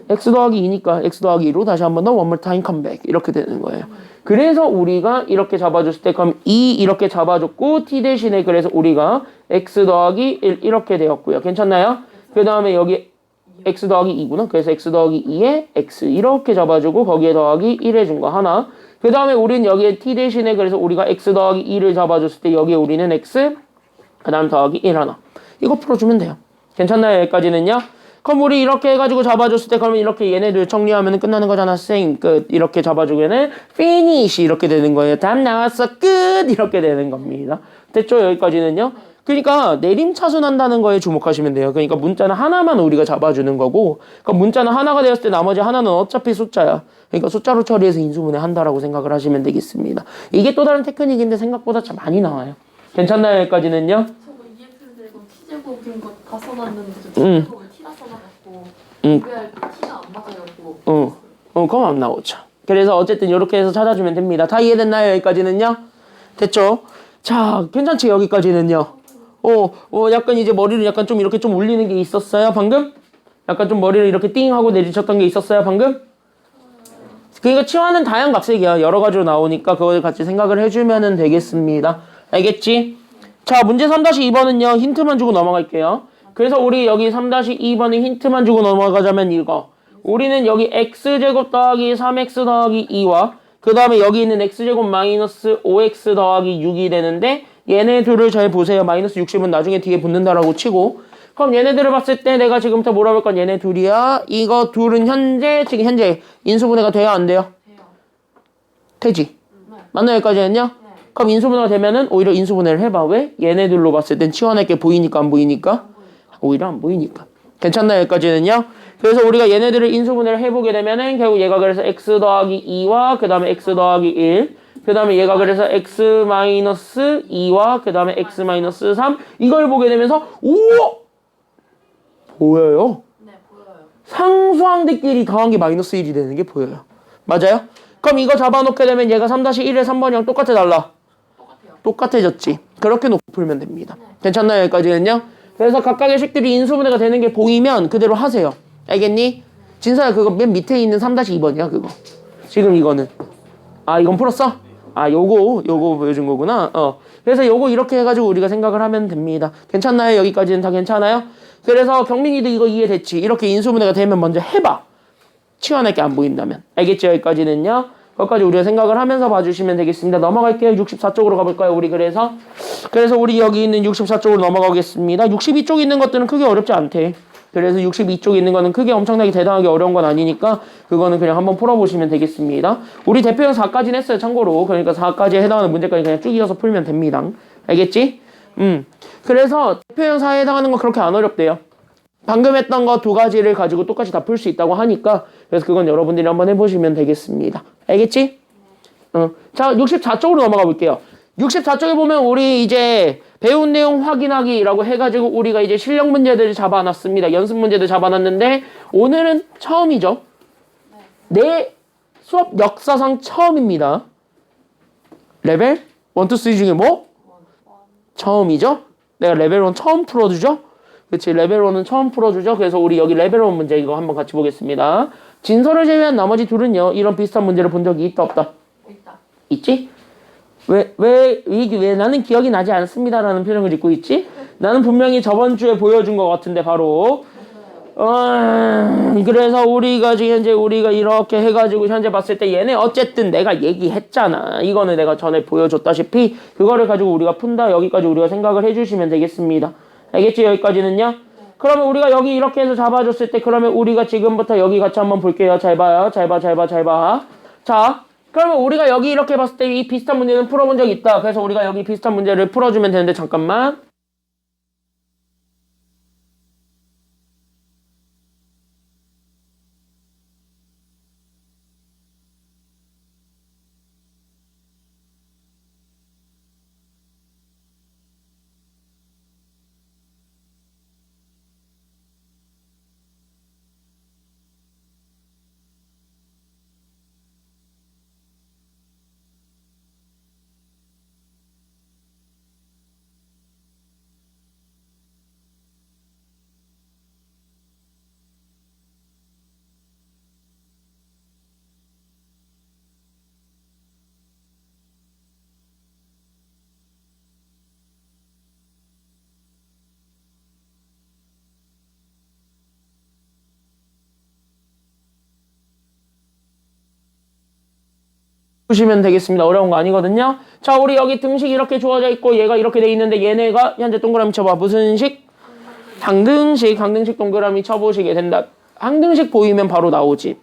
x 더하기 2니까 x 더하기 2로 다시 한 번 더 one more time come back 이렇게 되는 거예요. 그래서 우리가 이렇게 잡아줬을 때 그럼 2 이렇게 잡아줬고 t 대신에 그래서 우리가 x 더하기 1 이렇게 되었고요. 괜찮나요? 그 다음에 여기 x 더하기 2구나. 그래서 x 더하기 2에 x 이렇게 잡아주고 거기에 더하기 1 해준 거 하나. 그 다음에 우리는 여기에 t 대신에 그래서 우리가 x 더하기 2를 잡아줬을 때 여기에 우리는 x 그 다음 더하기 1 하나. 이거 풀어주면 돼요. 괜찮나요? 여기까지는요. 그럼 우리 이렇게 해가지고 잡아줬을 때 그러면 이렇게 얘네들 정리하면 끝나는 거잖아. 생 끝 이렇게 잡아주면은 finish 이렇게 되는 거예요. 답 나왔어 끝 이렇게 되는 겁니다. 됐죠? 여기까지는요. 그러니까 내림차순한다는 거에 주목하시면 돼요. 그러니까 문자는 하나만 우리가 잡아주는 거고 그러니까 문자는 하나가 되었을 때 나머지 하나는 어차피 숫자야. 그러니까 숫자로 처리해서 인수분해 한다라고 생각을 하시면 되겠습니다. 이게 또 다른 테크닉인데 생각보다 참 많이 나와요. 괜찮나요? 여기까지는요. 저거 EF인데 이거 T제곱인 거 다 써놨는데 저 T제곱을 T라 써놔갖고 구별할 때 T가 안 맞아갖고 그럼 안 나오죠. 그래서 어쨌든 이렇게 해서 찾아주면 됩니다. 다 이해됐나요? 여기까지는요? 됐죠? 자, 괜찮지? 여기까지는요. 약간 이제 머리를 약간 좀 이렇게 좀 울리는 게 있었어요, 방금? 약간 좀 머리를 이렇게 띵 하고 내리쳤던 게 있었어요, 방금? 그러니까 치환은 다양각색이야. 여러 가지로 나오니까 그걸 같이 생각을 해주면 되겠습니다. 알겠지? 자, 문제 3-2번은요, 힌트만 주고 넘어갈게요. 그래서 우리 여기 3-2번에 힌트만 주고 넘어가자면 이거. 우리는 여기 x제곱 더하기 3x 더하기 2와 그 다음에 여기 있는 x제곱 마이너스 5x 더하기 6이 되는데 얘네 둘을 잘 보세요. 마이너스 60은 나중에 뒤에 붙는다라고 치고 그럼 얘네들을 봤을 때 내가 지금부터 뭐라 볼 건 얘네 둘이야. 이거 둘은 지금 현재 인수분해가 돼요? 안 돼요? 되지? 맞나요? 여기까지는요? 그럼 인수분해가 되면은 오히려 인수분해를 해봐. 왜? 얘네들로 봤을 땐 치환할게 보이니까 안 보이니까? 오히려 안 보이니까. 괜찮나요? 여기까지는요? 그래서 우리가 얘네들을 인수분해를 해보게 되면은 결국 얘가 그래서 x 더하기 2와 그 다음에 x 더하기 1 그 다음에 얘가 그래서 x 마이너스 2와 그 다음에 x 마이너스 3 이걸 보게 되면서 오! 보여요? 네 보여요. 상수항들끼리 더한 게 마이너스 1이 되는 게 보여요. 맞아요? 그럼 이거 잡아놓게 되면 얘가 3-1에 3번이랑 똑같아 달라? 똑같아요. 똑같아졌지. 그렇게 놓고 풀면 됩니다. 괜찮나요? 여기까지는요? 그래서 각각의 식들이 인수분해가 되는 게 보이면 그대로 하세요. 알겠니? 진서야 그거 맨 밑에 있는 3-2번이야 그거. 지금 이거는. 아 이건 풀었어? 아 요거 보여준 거구나. 그래서 요거 이렇게 해가지고 우리가 생각을 하면 됩니다. 괜찮나요? 여기까지는 다 괜찮아요? 그래서 경민이도 이거 이해됐지? 이렇게 인수분해가 되면 먼저 해봐. 치환할 게 안 보인다면. 알겠죠? 여기까지는요. 거기까지 우리가 생각을 하면서 봐주시면 되겠습니다. 넘어갈게요. 64쪽으로 가볼까요? 우리 그래서 우리 여기 있는 64쪽으로 넘어가겠습니다. 62쪽 있는 것들은 크게 어렵지 않대. 그래서 62쪽 있는 거는 크게 엄청나게 대단하게 어려운 건 아니니까 그거는 그냥 한번 풀어보시면 되겠습니다. 우리 대표형 4까지는 했어요. 참고로. 그러니까 4까지에 해당하는 문제까지 그냥 쭉 이어서 풀면 됩니다. 알겠지? 그래서 대표형 4에 해당하는 건 그렇게 안 어렵대요. 방금 했던 거 두 가지를 가지고 똑같이 다 풀 수 있다고 하니까 그래서 그건 여러분들이 한번 해보시면 되겠습니다. 알겠지? 자, 64쪽으로 넘어가 볼게요. 64쪽에 보면 우리 이제 배운 내용 확인하기라고 해가지고 우리가 이제 실력 문제들을 잡아놨습니다. 연습 문제들 잡아놨는데 오늘은 처음이죠. 내 수업 역사상 처음입니다. 레벨 1, 2, 3 중에 뭐? 처음이죠? 내가 레벨 1 처음 풀어주죠? 그치, 레벨 1은 처음 풀어주죠? 그래서 우리 여기 레벨 1 문제 이거 한번 같이 보겠습니다. 진서를 제외한 나머지 둘은요, 이런 비슷한 문제를 본 적이 있다, 없다? 있다. 있지? 왜 나는 기억이 나지 않습니다라는 표현을 짓고 있지? 나는 분명히 저번 주에 보여준 것 같은데, 바로. 그래서 우리가 지금 현재 우리가 이렇게 해가지고 현재 봤을 때 얘네 어쨌든 내가 얘기했잖아. 이거는 내가 전에 보여줬다시피 그거를 가지고 우리가 푼다. 여기까지 우리가 생각을 해주시면 되겠습니다. 알겠지? 여기까지는요? 그러면 우리가 여기 이렇게 해서 잡아줬을 때 그러면 우리가 지금부터 여기 같이 한번 볼게요. 잘 봐요. 잘 봐. 자, 그러면 우리가 여기 이렇게 봤을 때 이 비슷한 문제는 풀어본 적이 있다. 그래서 우리가 여기 비슷한 문제를 풀어주면 되는데 잠깐만. 보시면 되겠습니다. 어려운 거 아니거든요. 자, 우리 여기 등식 이렇게 주어져 있고 얘가 이렇게 돼 있는데 얘네가 현재 동그라미 쳐봐. 무슨 식? 항등식 동그라미 쳐보시게 된다. 항등식 보이면 바로 나오지.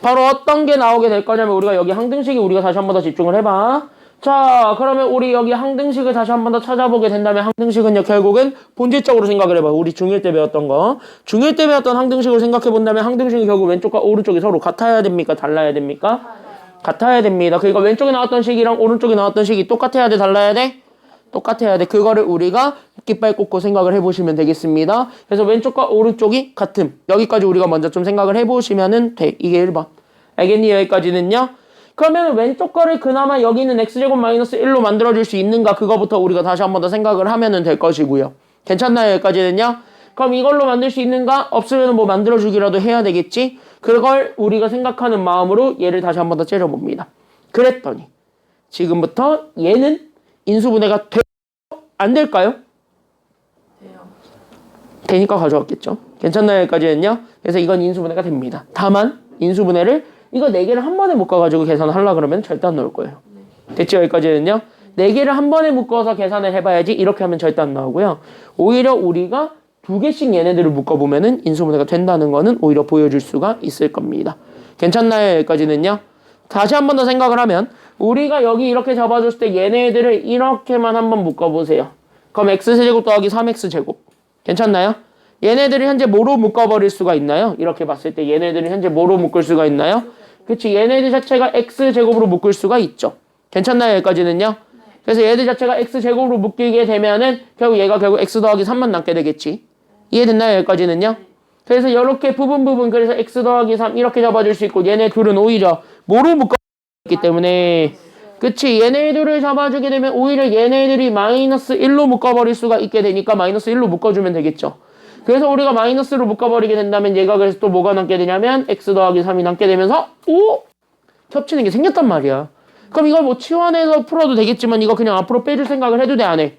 바로 어떤 게 나오게 될 거냐면 우리가 여기 항등식이 우리가 다시 한 번 더 집중을 해봐. 자, 그러면 우리 여기 항등식을 다시 한 번 더 찾아보게 된다면 항등식은요, 결국은 본질적으로 생각을 해봐. 우리 중1 때 배웠던 거. 중1 때 배웠던 항등식을 생각해 본다면 항등식이 결국 왼쪽과 오른쪽이 서로 같아야 됩니까? 달라야 됩니까? 같아야 됩니다. 그러니까 왼쪽에 나왔던 식이랑 오른쪽에 나왔던 식이 똑같아야 돼? 달라야 돼? 똑같아야 돼. 그거를 우리가 깃발 꽂고 생각을 해보시면 되겠습니다. 그래서 왼쪽과 오른쪽이 같음. 여기까지 우리가 먼저 좀 생각을 해보시면 돼. 이게 1번. 알겠니? 여기까지는요. 그러면 왼쪽 거를 그나마 여기는 x제곱 마이너스 1로 만들어줄 수 있는가? 그거부터 우리가 다시 한 번 더 생각을 하면 될 것이고요. 괜찮나요? 여기까지는요. 그럼 이걸로 만들 수 있는가? 없으면 뭐 만들어주기라도 해야 되겠지? 그걸 우리가 생각하는 마음으로 얘를 다시 한 번 더 째려봅니다. 그랬더니 지금부터 얘는 인수분해가 안 될까요? 돼요. 되니까 가져왔겠죠. 괜찮나요? 여기까지는요. 그래서 이건 인수분해가 됩니다. 다만 인수분해를 이거 4개를 한 번에 묶어가지고 계산을 하려고 그러면 절대 안 나올 거예요. 됐죠? 여기까지는요. 4개를 한 번에 묶어서 계산을 해봐야지 이렇게 하면 절대 안 나오고요. 오히려 우리가 2개씩 얘네들을 묶어보면은 인수분해가 된다는 거는 오히려 보여줄 수가 있을 겁니다. 괜찮나요? 여기까지는요. 다시 한 번 더 생각을 하면 우리가 여기 이렇게 잡아줬을 때 얘네들을 이렇게만 한번 묶어보세요. 그럼 x세제곱 더하기 3x제곱. 괜찮나요? 얘네들이 현재 뭐로 묶어버릴 수가 있나요? 이렇게 봤을 때 얘네들이 현재 뭐로 묶을 수가 있나요? 그치, 얘네들 자체가 x제곱으로 묶을 수가 있죠. 괜찮나요? 여기까지는요. 그래서 얘들 자체가 x제곱으로 묶이게 되면은 결국 x 더하기 3만 남게 되겠지. 이해됐나요? 여기까지는요. 그래서 이렇게 부분 그래서 x 더하기 3 이렇게 잡아줄 수 있고 얘네 둘은 오히려 뭐로 묶어있기 때문에 그치, 얘네들을 잡아주게 되면 오히려 얘네들이 마이너스 1로 묶어버릴 수가 있게 되니까 마이너스 1로 묶어주면 되겠죠. 그래서 우리가 마이너스로 묶어버리게 된다면 얘가 그래서 또 뭐가 남게 되냐면 x 더하기 3이 남게 되면서 겹치는 게 생겼단 말이야. 그럼 이걸 뭐 치환해서 풀어도 되겠지만 이거 그냥 앞으로 빼줄 생각을 해도 돼, 안 해?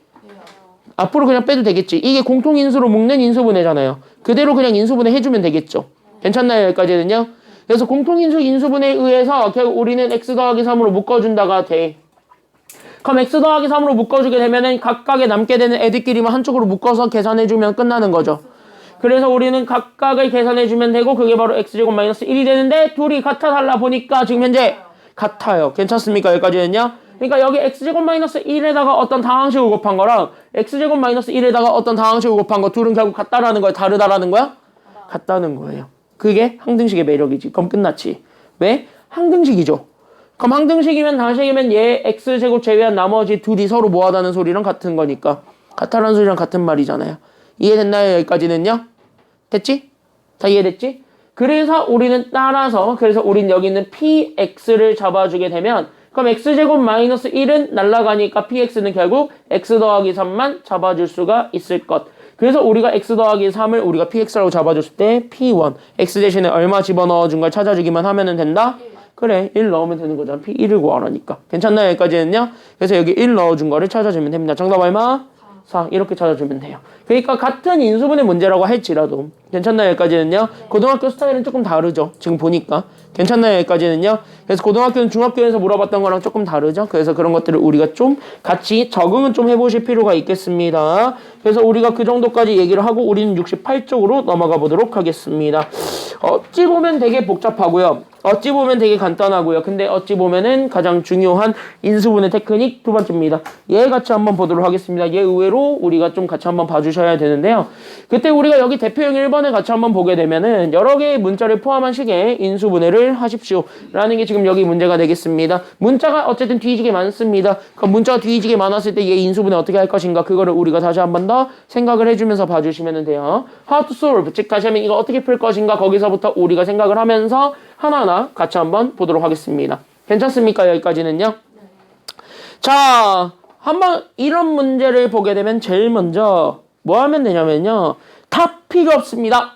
앞으로 그냥 빼도 되겠지. 이게 공통인수로 묶는 인수분해잖아요. 그대로 그냥 인수분해 해주면 되겠죠. 괜찮나요? 여기까지는요. 그래서 공통인수 인수분해에 의해서 결국 우리는 x 더하기 3으로 묶어준다가 돼. 그럼 x 더하기 3으로 묶어주게 되면은 각각에 남게 되는 애들끼리만 한쪽으로 묶어서 계산해주면 끝나는 거죠. 그래서 우리는 각각을 계산해주면 되고 그게 바로 x제곱 마이너스 1이 되는데 둘이 같아 달라 보니까 지금 현재 같아요. 괜찮습니까? 여기까지는요. 그러니까 여기 x제곱 마이너스 1에다가 어떤 다항식을 곱한 거랑 x제곱 마이너스 1에다가 어떤 다항식을 곱한 거 둘은 결국 같다라는 거야? 다르다라는 거야? 같다는 거예요. 그게 항등식의 매력이지. 그럼 끝났지. 왜? 항등식이죠. 그럼 항등식이면 다시기면 얘 x제곱 제외한 나머지 둘이 서로 뭐하다는 소리랑 같은 거니까 같다라는 소리랑 같은 말이잖아요. 이해됐나요? 여기까지는요? 됐지? 다 이해됐지? 그래서 우리는 따라서 그래서 우린 여기 있는 px를 잡아주게 되면 그럼 x제곱 마이너스 1은 날라가니까 px는 결국 x 더하기 3만 잡아줄 수가 있을 것. 그래서 우리가 x 더하기 3을 우리가 px라고 잡아줬을 때 p1 x 대신에 얼마 집어넣어준 걸 찾아주기만 하면 된다? 그래 1 넣으면 되는 거잖아. p1을 구하라니까. 괜찮나요? 여기까지는요? 그래서 여기 1 넣어준 거를 찾아주면 됩니다. 정답 얼마? 4 이렇게 찾아주면 돼요. 그러니까 같은 인수분해 문제라고 할지라도 괜찮나요? 여기까지는요? 고등학교 스타일은 조금 다르죠. 지금 보니까 괜찮나요? 여기까지는요? 그래서 고등학교는 중학교에서 물어봤던 거랑 조금 다르죠. 그래서 그런 것들을 우리가 좀 같이 적응은 좀 해보실 필요가 있겠습니다. 그래서 우리가 그 정도까지 얘기를 하고 우리는 68쪽으로 넘어가 보도록 하겠습니다. 어찌 보면 되게 복잡하고요. 어찌 보면 되게 간단하고요. 근데 어찌 보면은 가장 중요한 인수분해 테크닉 두 번째입니다. 얘 같이 한번 보도록 하겠습니다. 얘 의외로 우리가 좀 같이 한번 봐주셔야 되는데요. 그때 우리가 여기 대표형 1번을 같이 한번 보게 되면은 여러 개의 문자를 포함한 식의 인수분해를 하십시오. 라는 게 지금 여기 문제가 되겠습니다. 문자가 어쨌든 뒤지게 많습니다. 그럼 문자가 뒤지게 많았을 때 얘 인수분해 어떻게 할 것인가 그거를 우리가 다시 한번 더 생각을 해주면서 봐주시면 돼요. How to solve. 즉 다시 하면 이거 어떻게 풀 것인가 거기서부터 우리가 생각을 하면서 하나하나 같이 한번 보도록 하겠습니다. 괜찮습니까? 여기까지는요? 자, 한번 이런 문제를 보게 되면 제일 먼저 뭐 하면 되냐면요. 다 필요 없습니다.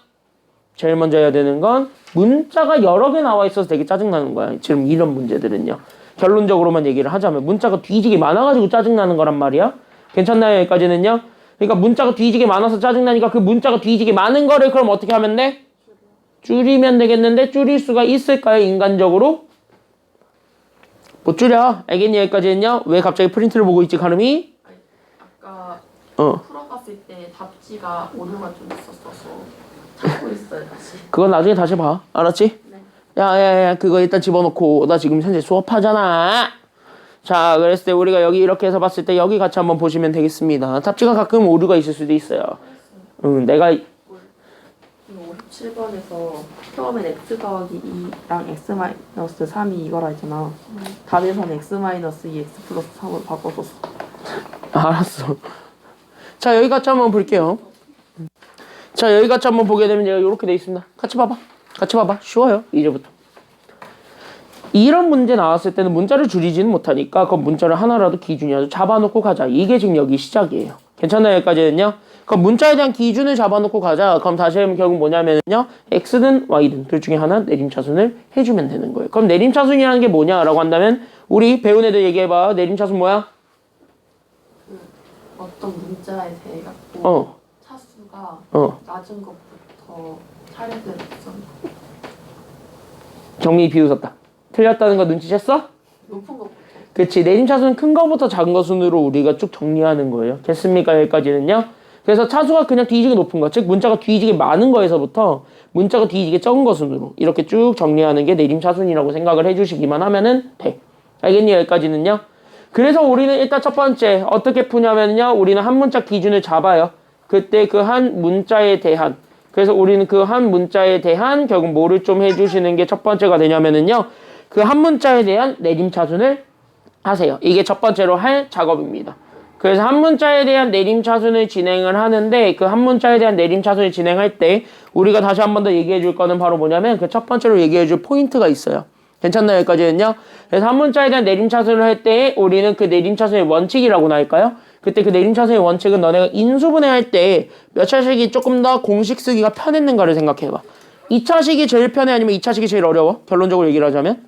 제일 먼저 해야 되는 건 문자가 여러 개 나와 있어서 되게 짜증나는 거야. 지금 이런 문제들은요. 결론적으로만 얘기를 하자면 문자가 뒤지게 많아가지고 짜증나는 거란 말이야. 괜찮나요? 여기까지는요? 그러니까 문자가 뒤지게 많아서 짜증나니까 그 문자가 뒤지게 많은 거를 그럼 어떻게 하면 돼? 줄이면 되겠는데 줄일 수가 있을까요? 인간적으로? 못 줄여. 알겠니? 여기까지는요? 왜 갑자기 프린트를 보고 있지, 가름이? 아까 어. 풀어봤을 때 답지가 오류가 좀 있었어서 찾고 있어요 다시. 그건 나중에 다시 봐. 알았지? 네. 야, 그거 일단 집어넣고. 나 지금 현재 수업하잖아. 자, 그랬을 때 우리가 여기 이렇게 해서 봤을 때 여기 같이 한번 보시면 되겠습니다. 답지가 가끔 오류가 있을 수도 있어요. 내가 57번에서 처음엔 x 더하기 2랑 x 마이너스 3이 이거라 했잖아. 답에서는 x 마이너스 2 x 플러스 3으로 바꿔줬어. 알았어. 자, 여기 같이 한번 볼게요. 자, 여기 같이 한번 보게 되면 얘가 이렇게 돼 있습니다. 같이 봐봐. 쉬워요. 이제부터. 이런 문제 나왔을 때는 문자를 줄이지는 못하니까 그 문자를 하나라도 기준이라도 잡아놓고 가자. 이게 지금 여기 시작이에요. 괜찮나요? 여기까지는요? 그럼 문자에 대한 기준을 잡아놓고 가자. 그럼 다시 하면 결국 뭐냐면요. x든 y든 둘 중에 하나 내림차순을 해주면 되는 거예요. 그럼 내림차순이라는 게 뭐냐라고 한다면 우리 배운 애들 얘기해봐. 내림차순 뭐야? 어떤 문자에 대해 갖고 차수가 낮은 것부터 차례대로 써는 거. 정리 비웃었다. 틀렸다는 거 눈치챘어? 높은 것부터. 그치. 내림차순은 큰 거부터 작은 거 순으로 우리가 쭉 정리하는 거예요. 됐습니까? 여기까지는요. 그래서 차수가 그냥 뒤지게 높은 거, 즉 문자가 뒤지게 많은 거에서부터 문자가 뒤지게 적은 거 순으로 이렇게 쭉 정리하는 게 내림차순이라고 생각을 해주시기만 하면은 돼. 알겠니? 여기까지는요. 그래서 우리는 일단 첫 번째 어떻게 푸냐면요. 우리는 한 문자 기준을 잡아요. 그때 그 한 문자에 대한, 그래서 우리는 그 한 문자에 대한 결국 뭐를 좀 해주시는 게 첫 번째가 되냐면은요. 그 한 문자에 대한 내림차순을 하세요. 이게 첫 번째로 할 작업입니다. 그래서 한 문자에 대한 내림차순을 진행을 하는데 그 한 문자에 대한 내림차순을 진행할 때 우리가 다시 한 번 더 얘기해 줄 거는 바로 뭐냐면 그 첫 번째로 얘기해 줄 포인트가 있어요. 괜찮나요? 여기까지는요? 그래서 한 문자에 대한 내림차순을 할 때 우리는 그 내림차순의 원칙이라고나 할까요? 그때 그 내림차순의 원칙은 너네가 인수분해 할 때 몇 차식이 조금 더 공식 쓰기가 편했는가를 생각해봐. 2차식이 제일 편해 아니면 2차식이 제일 어려워? 결론적으로 얘기를 하자면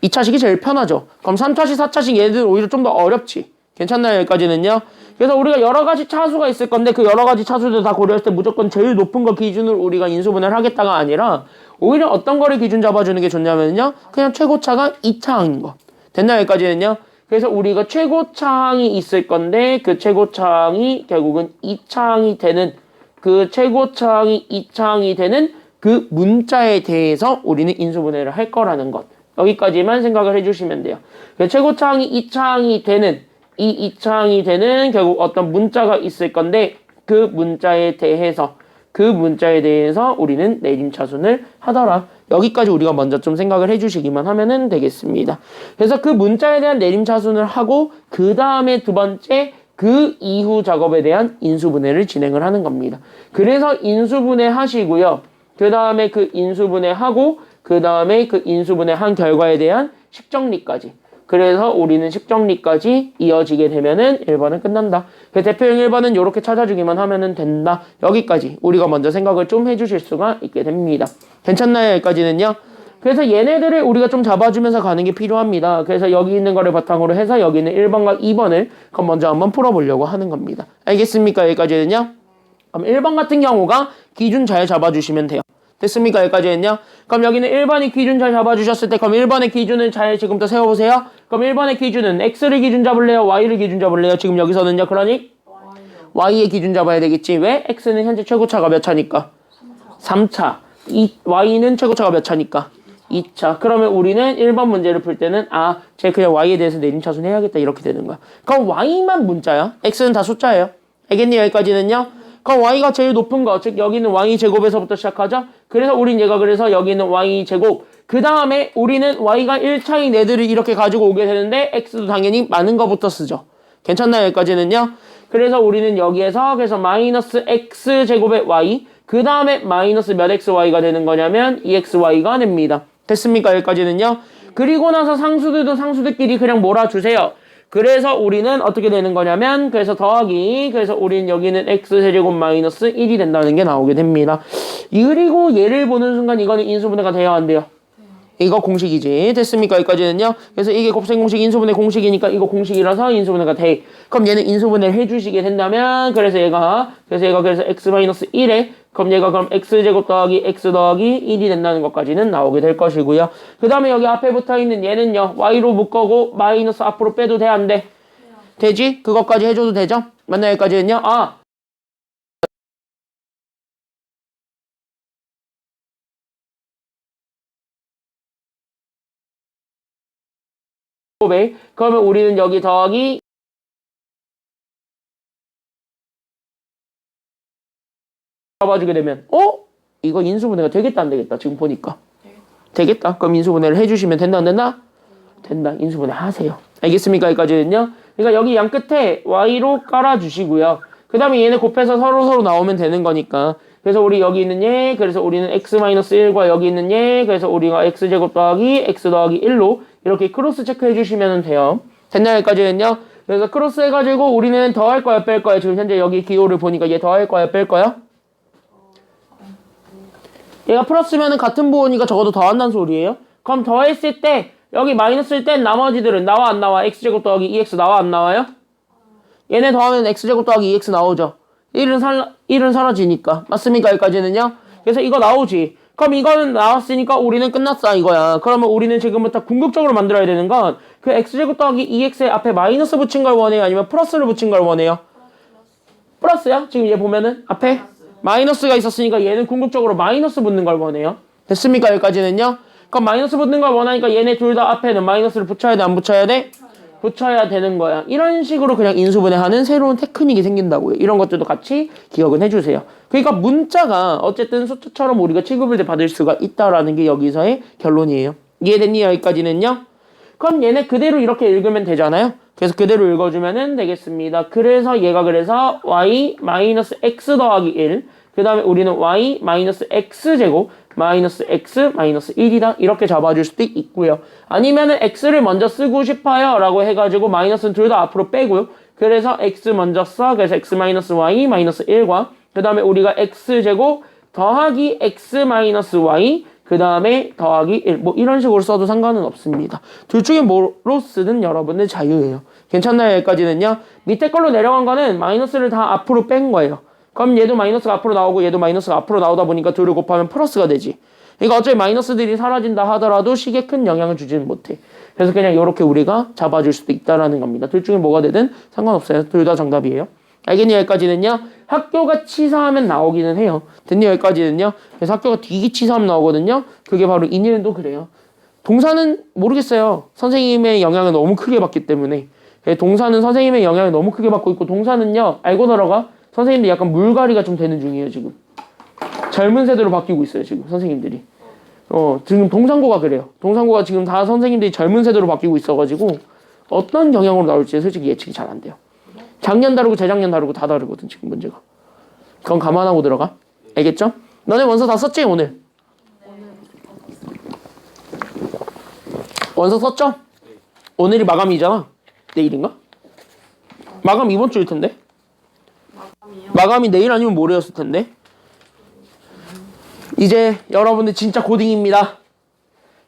2차식이 제일 편하죠. 그럼 3차식, 4차식 얘들 오히려 좀 더 어렵지. 괜찮나요? 여기까지는요. 그래서 우리가 여러 가지 차수가 있을 건데 그 여러 가지 차수들 다 고려했을 때 무조건 제일 높은 거 기준으로 우리가 인수분해를 하겠다가 아니라 오히려 어떤 거를 기준 잡아주는 게 좋냐면요. 그냥 최고차가 2차항인 거. 됐나요? 여기까지는요. 그래서 우리가 최고차항이 있을 건데 그 최고차항이 결국은 2차항이 되는 그 최고차항이 2차항이 되는 그 문자에 대해서 우리는 인수분해를 할 거라는 것. 여기까지만 생각을 해주시면 돼요. 최고차항이 2차항이 되는 이 2차항이 되는 결국 어떤 문자가 있을 건데 그 문자에 대해서 우리는 내림차순을 하더라. 여기까지 우리가 먼저 좀 생각을 해주시기만 하면은 되겠습니다. 그래서 그 문자에 대한 내림차순을 하고 그 다음에 두 번째 그 이후 작업에 대한 인수분해를 진행을 하는 겁니다. 그래서 인수분해 하시고요. 그 다음에 그 인수분해 하고 그 다음에 그 인수분해 한 결과에 대한 식정리까지. 그래서 우리는 식정리까지 이어지게 되면은 1번은 끝난다. 그 대표형 1번은 이렇게 찾아주기만 하면은 된다. 여기까지 우리가 먼저 생각을 좀 해주실 수가 있게 됩니다. 괜찮나요? 여기까지는요? 그래서 얘네들을 우리가 좀 잡아주면서 가는 게 필요합니다. 그래서 여기 있는 거를 바탕으로 해서 여기 있는 1번과 2번을 그럼 먼저 한번 풀어보려고 하는 겁니다. 알겠습니까? 여기까지는요? 그럼 1번 같은 경우가 기준 잘 잡아주시면 돼요. 됐습니까? 여기까지는요? 그럼 여기는 1번이 기준 잘 잡아주셨을 때 그럼 1번의 기준을 잘 지금부터 세워보세요. 그럼 1번의 기준은 X를 기준 잡을래요? Y를 기준 잡을래요? 지금 여기서는요? 그러니 Y의 기준 잡아야 되겠지. 왜? X는 현재 최고차가 몇 차니까? 3차. Y는 최고차가 몇 차니까? 2차. 그러면 우리는 1번 문제를 풀 때는 제가 그냥 Y에 대해서 내림차순 해야겠다 이렇게 되는 거야. 그럼 Y만 문자야. X는 다 숫자예요. 알겠니? 여기까지는요? 그럼 Y가 제일 높은 거, 즉 여기는 Y제곱에서부터 시작하죠? 그래서 우린 얘가 그래서 여기는 Y제곱. 그 다음에 우리는 Y가 1차인 애들을 이렇게 가지고 오게 되는데 X도 당연히 많은 거부터 쓰죠. 괜찮나요? 여기까지는요? 그래서 우리는 여기에서 그래서 마이너스 X제곱의 Y 그 다음에 마이너스 몇 XY가 되는 거냐면 2XY가 됩니다. 됐습니까? 여기까지는요? 그리고 나서 상수들도 상수들끼리 그냥 몰아주세요. 그래서 우리는 어떻게 되는 거냐면 그래서 더하기 그래서 우리는 여기는 x세제곱 마이너스 1이 된다는 게 나오게 됩니다. 그리고 얘를 보는 순간 이거는 인수분해가 돼야 안 돼요? 이거 공식이지. 됐습니까? 여기까지는요. 그래서 이게 곱셈 공식 인수분해 공식이니까 이거 공식이라서 인수분해가 돼. 그럼 얘는 인수분해를 해주시게 된다면 그래서 얘가 그래서 x-1에 그럼 얘가 그럼 x제곱 더하기 x 더하기 1이 된다는 것까지는 나오게 될 것이고요. 그 다음에 여기 앞에 붙어있는 얘는요. y로 묶어고 마이너스 앞으로 빼도 돼? 안 돼? 되지? 그것까지 해줘도 되죠? 맞나요? 여기까지는요. 그러면 우리는 여기 더하기 잡아주게 되면 이거 인수분해가 되겠다 안 되겠다 지금 보니까 되겠다. 그럼 인수분해를 해주시면 된다 안 된다? 된다. 인수분해 하세요. 알겠습니까? 여기까지는요. 그러니까 여기 양 끝에 y로 깔아주시고요. 그 다음에 얘네 곱해서 서로 나오면 되는 거니까 그래서 우리 여기 있는 얘 그래서 우리는 x-1과 여기 있는 얘 그래서 우리가 x제곱 더하기 x 더하기 1로 이렇게 크로스 체크 해주시면 돼요. 됐나요? 여기까지는요. 그래서 크로스 해가지고 우리는 더할 거야 뺄 거야? 지금 현재 여기 기호를 보니까 얘 더할 거야 뺄 거야? 얘가 플러스면은 같은 부호니까 적어도 더한다는 소리예요. 그럼 더했을 때 여기 마이너스일 땐 나머지들은 나와 안 나와? x제곱 더하기 2x 나와 안 나와요? 얘네 더하면 x제곱 더하기 2x 나오죠. 1은 사라지니까. 맞습니까? 여기까지는요. 그래서 이거 나오지. 그럼 이거는 나왔으니까 우리는 끝났어 이거야. 그러면 우리는 지금부터 궁극적으로 만들어야 되는 건 그 x제곱 더하기 2x의 앞에 마이너스 붙인 걸 원해요? 아니면 플러스를 붙인 걸 원해요? 플러스야? 지금 얘 보면은 앞에 마이너스가 있었으니까 얘는 궁극적으로 마이너스 붙는 걸 원해요. 됐습니까? 여기까지는요. 그럼 마이너스 붙는 걸 원하니까 얘네 둘 다 앞에는 마이너스를 붙여야 돼? 안 붙여야 돼? 붙여야 되는 거야. 이런 식으로 그냥 인수분해하는 새로운 테크닉이 생긴다고요. 이런 것들도 같이 기억은 해주세요. 그러니까 문자가 어쨌든 숫자처럼 우리가 취급을 받을 수가 있다라는 게 여기서의 결론이에요. 이해됐니? 여기까지는요. 그럼 얘네 그대로 이렇게 읽으면 되잖아요. 그래서 그대로 읽어주면 되겠습니다. 그래서 얘가 그래서 y 마이너스 x 더하기 1 그 다음에 우리는 y 마이너스 x제곱 마이너스 x 마이너스 1이다 이렇게 잡아줄 수도 있고요. 아니면은 x를 먼저 쓰고 싶어요 라고 해가지고 마이너스는 둘 다 앞으로 빼고요. 그래서 x 먼저 써. 그래서 x 마이너스 y 마이너스 1과 그 다음에 우리가 x제곱 더하기 x 마이너스 y 그 다음에 더하기 1 뭐 이런 식으로 써도 상관은 없습니다. 둘 중에 뭐로 쓰든 여러분들 자유예요. 괜찮나요? 여기까지는요. 밑에 걸로 내려간 거는 마이너스를 다 앞으로 뺀 거예요. 그럼 얘도 마이너스가 앞으로 나오고 얘도 마이너스가 앞으로 나오다 보니까 둘을 곱하면 플러스가 되지. 그러니까 어차피 마이너스들이 사라진다 하더라도 식에 큰 영향을 주지는 못해. 그래서 그냥 이렇게 우리가 잡아줄 수도 있다라는 겁니다. 둘 중에 뭐가 되든 상관없어요. 둘 다 정답이에요. 알겠니? 여기까지는요. 학교가 치사하면 나오기는 해요. 됐니? 여기까지는요. 그래서 학교가 되게 치사하면 나오거든요. 그게 바로 인일도 그래요. 동사는 모르겠어요. 선생님의 영향을 너무 크게 받기 때문에. 동사는 선생님의 영향을 너무 크게 받고 있고 동사는요. 알고 들어가. 선생님들이 약간 물갈이가 좀 되는 중이에요. 지금. 젊은 세대로 바뀌고 있어요. 지금 선생님들이. 지금 동상고가 그래요. 동상고가 지금 다 선생님들이 젊은 세대로 바뀌고 있어가지고 어떤 영향으로 나올지 솔직히 예측이 잘 안 돼요. 작년 다르고 재작년 다르고 다 다르거든 지금 문제가. 그건 감안하고 들어가. 알겠죠? 너네 원서 다 썼지 오늘? 원서 썼죠? 오늘이 마감이잖아. 내일인가? 마감 이번 주일 텐데. 마감이요. 마감이 내일 아니면 모레였을 텐데. 이제 여러분들 진짜 고딩입니다.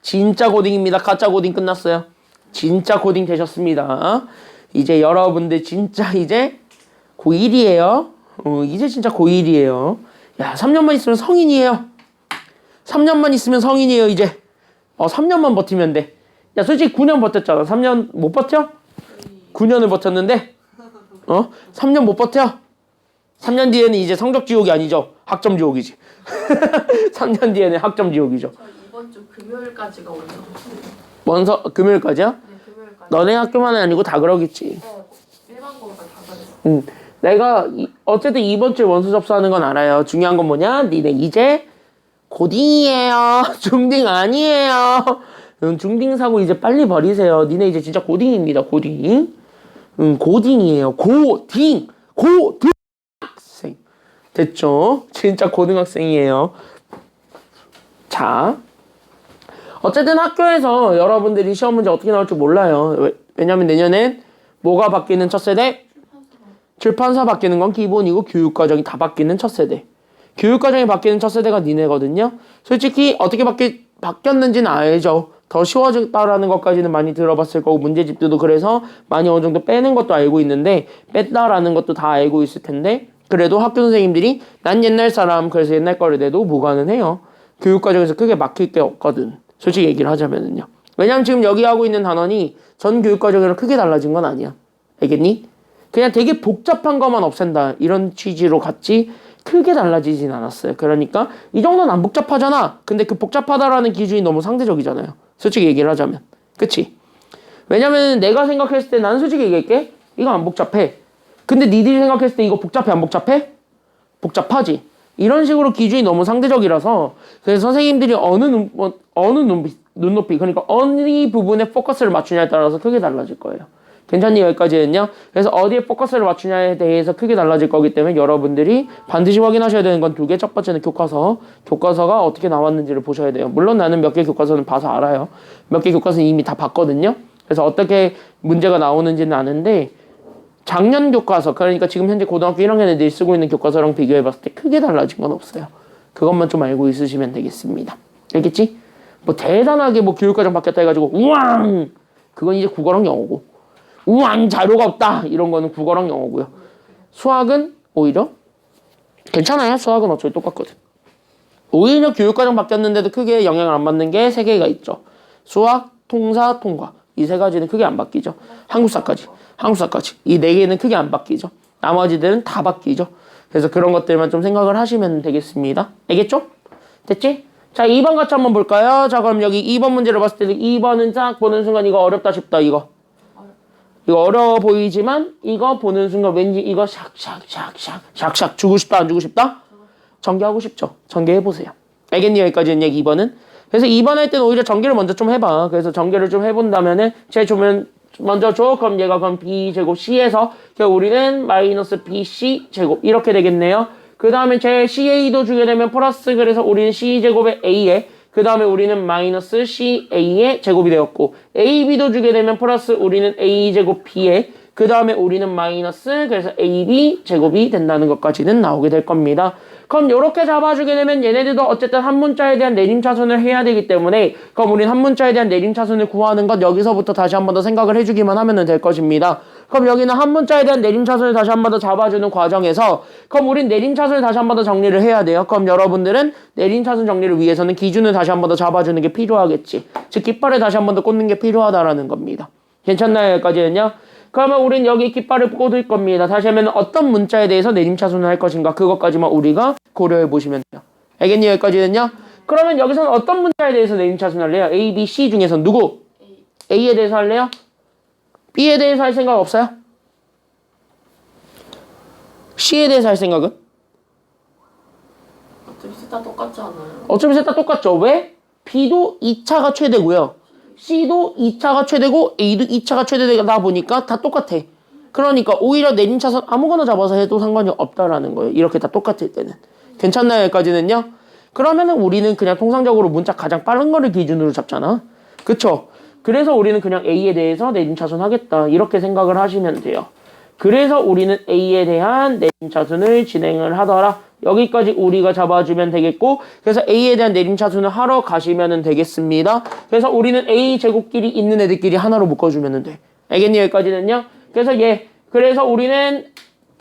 진짜 고딩입니다. 가짜 고딩 끝났어요. 진짜 고딩 되셨습니다. 이제 여러분들 진짜 이제 고1이에요. 이제 진짜 고1이에요. 야, 3년만 있으면 성인이에요. 3년만 있으면 성인이에요, 이제. 3년만 버티면 돼. 야, 솔직히 9년 버텼잖아. 3년 못 버텨? 9년을 버텼는데, 3년 못 버텨? 3년 뒤에는 이제 성적 지옥이 아니죠. 학점 지옥이지. 3년 뒤에는 학점 지옥이죠. 저 이번 주 금요일까지가 원서, 금요일까지야? 네, 금요일까지. 너네 학교만은 아니고 다 그러겠지. 일반 거가 다 그랬어. 내가 어쨌든 이번 주에 원서 접수하는 건 알아요. 중요한 건 뭐냐? 니네 이제 고딩이에요. 중딩 아니에요. 중딩 사고 이제 빨리 버리세요. 니네 이제 진짜 고딩입니다. 고딩. 고딩이에요. 고딩. 고등학생. 됐죠? 진짜 고등학생이에요. 자, 어쨌든 학교에서 여러분들이 시험 문제 어떻게 나올지 몰라요. 왜냐면 내년엔 뭐가 바뀌는 첫 세대? 출판사 바뀌는 건 기본이고 교육과정이 다 바뀌는 첫 세대. 교육과정이 바뀌는 첫 세대가 니네거든요. 솔직히 어떻게 바뀌었는지는 알죠. 더 쉬워졌다라는 것까지는 많이 들어봤을 거고 문제집들도 그래서 많이 어느 정도 빼는 것도 알고 있는데 뺐다라는 것도 다 알고 있을 텐데 그래도 학교 선생님들이 난 옛날 사람 그래서 옛날 거를 내도 무관은 해요. 교육과정에서 크게 막힐 게 없거든. 솔직히 얘기를 하자면은요. 왜냐면 지금 여기 하고 있는 단원이 전 교육과정이랑 크게 달라진 건 아니야. 알겠니? 그냥 되게 복잡한 것만 없앤다. 이런 취지로 갔지 크게 달라지진 않았어요. 그러니까 이 정도는 안 복잡하잖아. 근데 그 복잡하다라는 기준이 너무 상대적이잖아요. 솔직히 얘기를 하자면. 그치? 왜냐면 내가 생각했을 때 나는 솔직히 얘기할게. 이거 안 복잡해. 근데 니들이 생각했을 때 이거 복잡해 안 복잡해? 복잡하지. 이런 식으로 기준이 너무 상대적이라서 그래서 선생님들이 어느 눈높이 그러니까 어느 부분에 포커스를 맞추냐에 따라서 크게 달라질 거예요. 괜찮니? 여기까지는요. 그래서 어디에 포커스를 맞추냐에 대해서 크게 달라질 거기 때문에 여러분들이 반드시 확인하셔야 되는 건 두 개. 첫 번째는 교과서. 교과서가 어떻게 나왔는지를 보셔야 돼요. 물론 나는 몇 개 교과서는 봐서 알아요. 몇 개 교과서는 이미 다 봤거든요. 그래서 어떻게 문제가 나오는지는 아는데 작년 교과서 그러니까 지금 현재 고등학교 1학년 애들이 쓰고 있는 교과서랑 비교해봤을 때 크게 달라진 건 없어요. 그것만 좀 알고 있으시면 되겠습니다. 알겠지? 뭐 대단하게 뭐 교육과정 바뀌었다 해가지고 우왕! 그건 이제 국어랑 영어고 우왕 자료가 없다 이런 거는 국어랑 영어고요. 수학은 오히려 괜찮아요. 수학은 어차피 똑같거든. 오히려 교육과정 바뀌었는데도 크게 영향을 안 받는 게 세 개가 있죠. 수학, 통사, 통과 이 세 가지는 크게 안 바뀌죠. 한국사까지 이 네 개는 크게 안 바뀌죠. 나머지들은 다 바뀌죠. 그래서 그런 것들만 좀 생각을 하시면 되겠습니다. 알겠죠? 됐지? 자 2번 같이 한번 볼까요? 자 그럼 여기 2번 문제를 봤을 때 2번은 딱 보는 순간 이거 어렵다 싶다 이거 어려워 보이지만 이거 보는 순간 왠지 이거 샥샥 주고 싶다 안 주고 싶다? 전개하고 싶죠. 전개해보세요. 알겠니? 여기까지는 얘기 2번은. 그래서 2번 할 때는 오히려 전개를 먼저 좀 해봐. 그래서 전개를 좀 해본다면은 제 주면 먼저 줘. 그럼 얘가 그럼 b제곱 c에서 우리는 마이너스 bc 제곱 이렇게 되겠네요. 그 다음에 제 ca도 주게 되면 플러스 그래서 우리는 c제곱의 a에 그 다음에 우리는 마이너스 CA의 제곱이 되었고 AB도 주게 되면 플러스 우리는 A제곱 B에 그 다음에 우리는 마이너스 그래서 AB 제곱이 된다는 것까지는 나오게 될 겁니다. 그럼 이렇게 잡아주게 되면 얘네들도 어쨌든 한 문자에 대한 내림차순을 해야 되기 때문에 그럼 우리는 한 문자에 대한 내림차순을 구하는 것 여기서부터 다시 한 번 더 생각을 해주기만 하면 될 것입니다. 그럼 여기는 한 문자에 대한 내림차순을 다시 한 번 더 잡아주는 과정에서 그럼 우린 내림차순을 다시 한 번 더 정리를 해야 돼요. 그럼 여러분들은 내림차순 정리를 위해서는 기준을 다시 한 번 더 잡아주는 게 필요하겠지. 즉 깃발을 다시 한 번 더 꽂는 게 필요하다라는 겁니다. 괜찮나요? 여기까지는요? 그러면 우린 여기 깃발을 꽂을 겁니다. 다시 하면 어떤 문자에 대해서 내림차순을 할 것인가 그것까지만 우리가 고려해 보시면 돼요. 알겠니? 여기까지는요? 그러면 여기서는 어떤 문자에 대해서 내림차순을 할래요? A, B, C 중에서 누구? A에 대해서 할래요? B에 대해서 할 생각 없어요? C에 대해서 할 생각은? 어차피 셋 다 똑같지 않아요? 어차피 셋 다 똑같죠. 왜? B도 2차가 최대고요. C도 2차가 최대고 A도 2차가 최대되다 보니까 다 똑같아. 그러니까 오히려 내림차순 아무거나 잡아서 해도 상관이 없다라는 거예요. 이렇게 다 똑같을 때는. 괜찮나요? 여기까지는요? 그러면은 우리는 그냥 통상적으로 문자 가장 빠른 거를 기준으로 잡잖아. 그쵸? 그래서 우리는 그냥 A에 대해서 내림차순 하겠다. 이렇게 생각을 하시면 돼요. 그래서 우리는 A에 대한 내림차순을 진행을 하더라. 여기까지 우리가 잡아주면 되겠고, 그래서 A에 대한 내림차순을 하러 가시면 되겠습니다. 그래서 우리는 A 제곱끼리 있는 애들끼리 하나로 묶어주면 돼. 알겠니? 여기까지는요. 그래서 우리는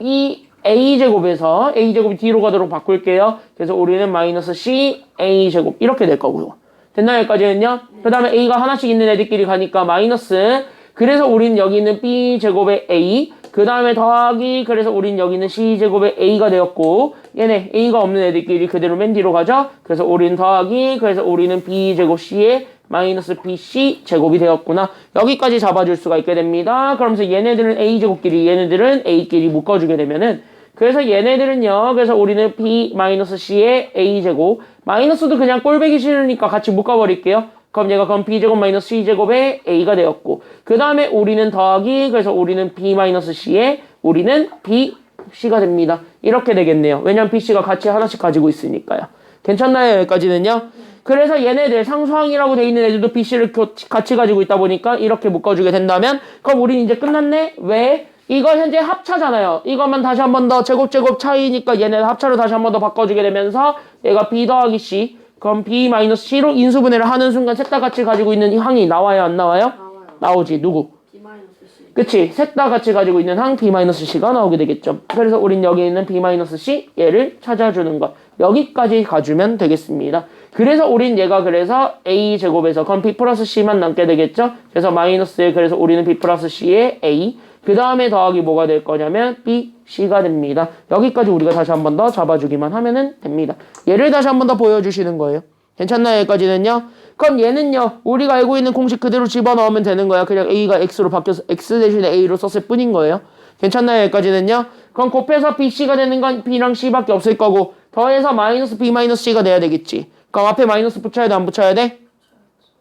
이 A 제곱에서 A 제곱이 뒤로 가도록 바꿀게요. 그래서 우리는 마이너스 C A 제곱 이렇게 될 거고요. 됐나요? 여기까지는요. 그 다음에 A가 하나씩 있는 애들끼리 가니까 마이너스. 그래서 우리는 여기 있는 B 제곱의 A, 그 다음에 더하기, 그래서 우린 여기 있는 C제곱의 A가 되었고, 얘네 A가 없는 애들끼리 그대로 맨 뒤로 가죠. 그래서 우리는 더하기, 그래서 우리는 B제곱 C의 마이너스 BC 제곱이 되었구나. 여기까지 잡아줄 수가 있게 됩니다. 그러면서 얘네들은 A제곱끼리, 얘네들은 A끼리 묶어주게 되면은, 그래서 얘네들은요, 그래서 우리는 B 마이너스 C의 A제곱, 마이너스도 그냥 꼴배기 싫으니까 같이 묶어버릴게요. 그럼 B제곱 마이너스 C제곱의 A가 되었고, 그 다음에 우리는 더하기, 그래서 우리는 B 마이너스 C의 우리는 BC가 됩니다. 이렇게 되겠네요. 왜냐면 BC가 같이 하나씩 가지고 있으니까요. 괜찮나요? 여기까지는요? 그래서 얘네들 상수항이라고 돼 있는 애들도 BC를 같이 가지고 있다 보니까 이렇게 묶어주게 된다면, 그럼 우리는 이제 끝났네? 왜? 이거 현재 합차잖아요. 이것만 다시 한 번 더 제곱 차이니까 얘네들 합차로 다시 한 번 더 바꿔주게 되면서 얘가 B 더하기 C, 그럼 B-C로 인수분해를 하는 순간 셋 다 같이 가지고 있는 이 항이 나와요? 안 나와요? 나오지. 누구? B-C. 그치. 셋 다 같이 가지고 있는 항 B-C가 나오게 되겠죠. 그래서 우린 여기 있는 B-C 얘를 찾아주는 것. 여기까지 가주면 되겠습니다. 그래서 우린 얘가 그래서 A제곱에서 그럼 B 플러스 C만 남게 되겠죠. 그래서 마이너스에 그래서 우리는 B 플러스 C의 A, 그 다음에 더하기 뭐가 될 거냐면 B, C가 됩니다. 여기까지 우리가 다시 한 번 더 잡아주기만 하면 됩니다. 얘를 다시 한 번 더 보여주시는 거예요. 괜찮나요? 여기까지는요? 그럼 얘는요, 우리가 알고 있는 공식 그대로 집어넣으면 되는 거야. 그냥 A가 X로 바뀌어서 X 대신에 A로 썼을 뿐인 거예요. 괜찮나요? 여기까지는요? 그럼 곱해서 BC가 되는 건 B랑 C밖에 없을 거고, 더해서 마이너스 B 마이너스 C가 돼야 되겠지. 그럼 앞에 마이너스 붙여야 돼? 안 붙여야 돼?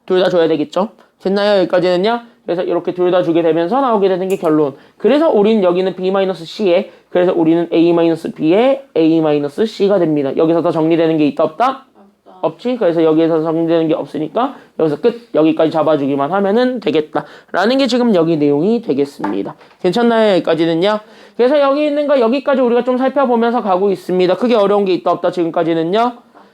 둘 다 줘야 되겠죠? 됐나요? 여기까지는요? 그래서 이렇게 둘 다 주게 되면서 나오게 되는 게 결론. 그래서 우리는 여기는 B-C에, 그래서 우리는 A-B에 A-C가 됩니다. 여기서 더 정리되는 게 있다 없다? 없지? 그래서 여기에서 정리되는 게 없으니까 여기서 끝. 여기까지 잡아주기만 하면은 되겠다. 라는 게 지금 여기 내용이 되겠습니다. 괜찮나요? 여기까지는요? 그래서 여기 있는 거 여기까지 우리가 좀 살펴보면서 가고 있습니다. 크게 어려운 게 있다 없다 지금까지는요?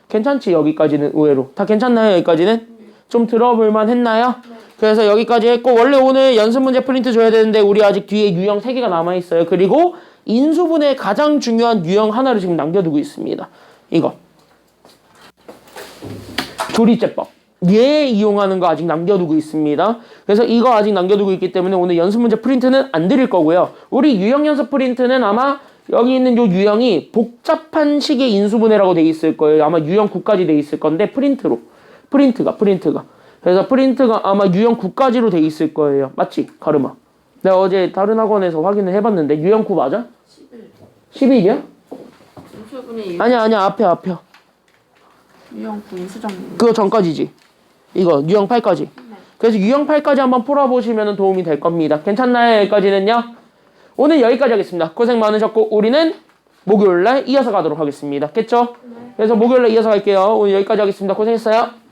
괜찮지? 여기까지는 의외로. 다 괜찮나요? 여기까지는? 좀 들어볼만 했나요? 그래서 여기까지 했고, 원래 오늘 연습 문제 프린트 줘야 되는데 우리 아직 뒤에 유형 3개가 남아있어요. 그리고 인수분해의 가장 중요한 유형 하나를 지금 남겨두고 있습니다. 이거 조리제법, 얘 이용하는 거 아직 남겨두고 있습니다. 그래서 이거 아직 남겨두고 있기 때문에 오늘 연습 문제 프린트는 안 드릴 거고요. 우리 유형 연습 프린트는 아마 여기 있는 요 유형이 복잡한 식의 인수분해라고 돼 있을 거예요. 아마 유형 9까지 돼 있을 건데 프린트가 그래서 프린트가 아마 유형 9까지로 돼 있을 거예요. 맞지? 가르마. 내가 어제 다른 학원에서 확인을 해봤는데 유형 9 맞아? 11이야? 인수분해 아니야 앞에 유형 9 인수정. 그거 전까지지. 이거 유형 8까지. 그래서 유형 8까지 한번 풀어보시면 도움이 될 겁니다. 괜찮나요? 여기까지는요? 오늘 여기까지 하겠습니다. 고생 많으셨고 우리는 목요일날 이어서 가도록 하겠습니다. 겠죠? 그래서 목요일날 이어서 갈게요. 오늘 여기까지 하겠습니다. 고생했어요.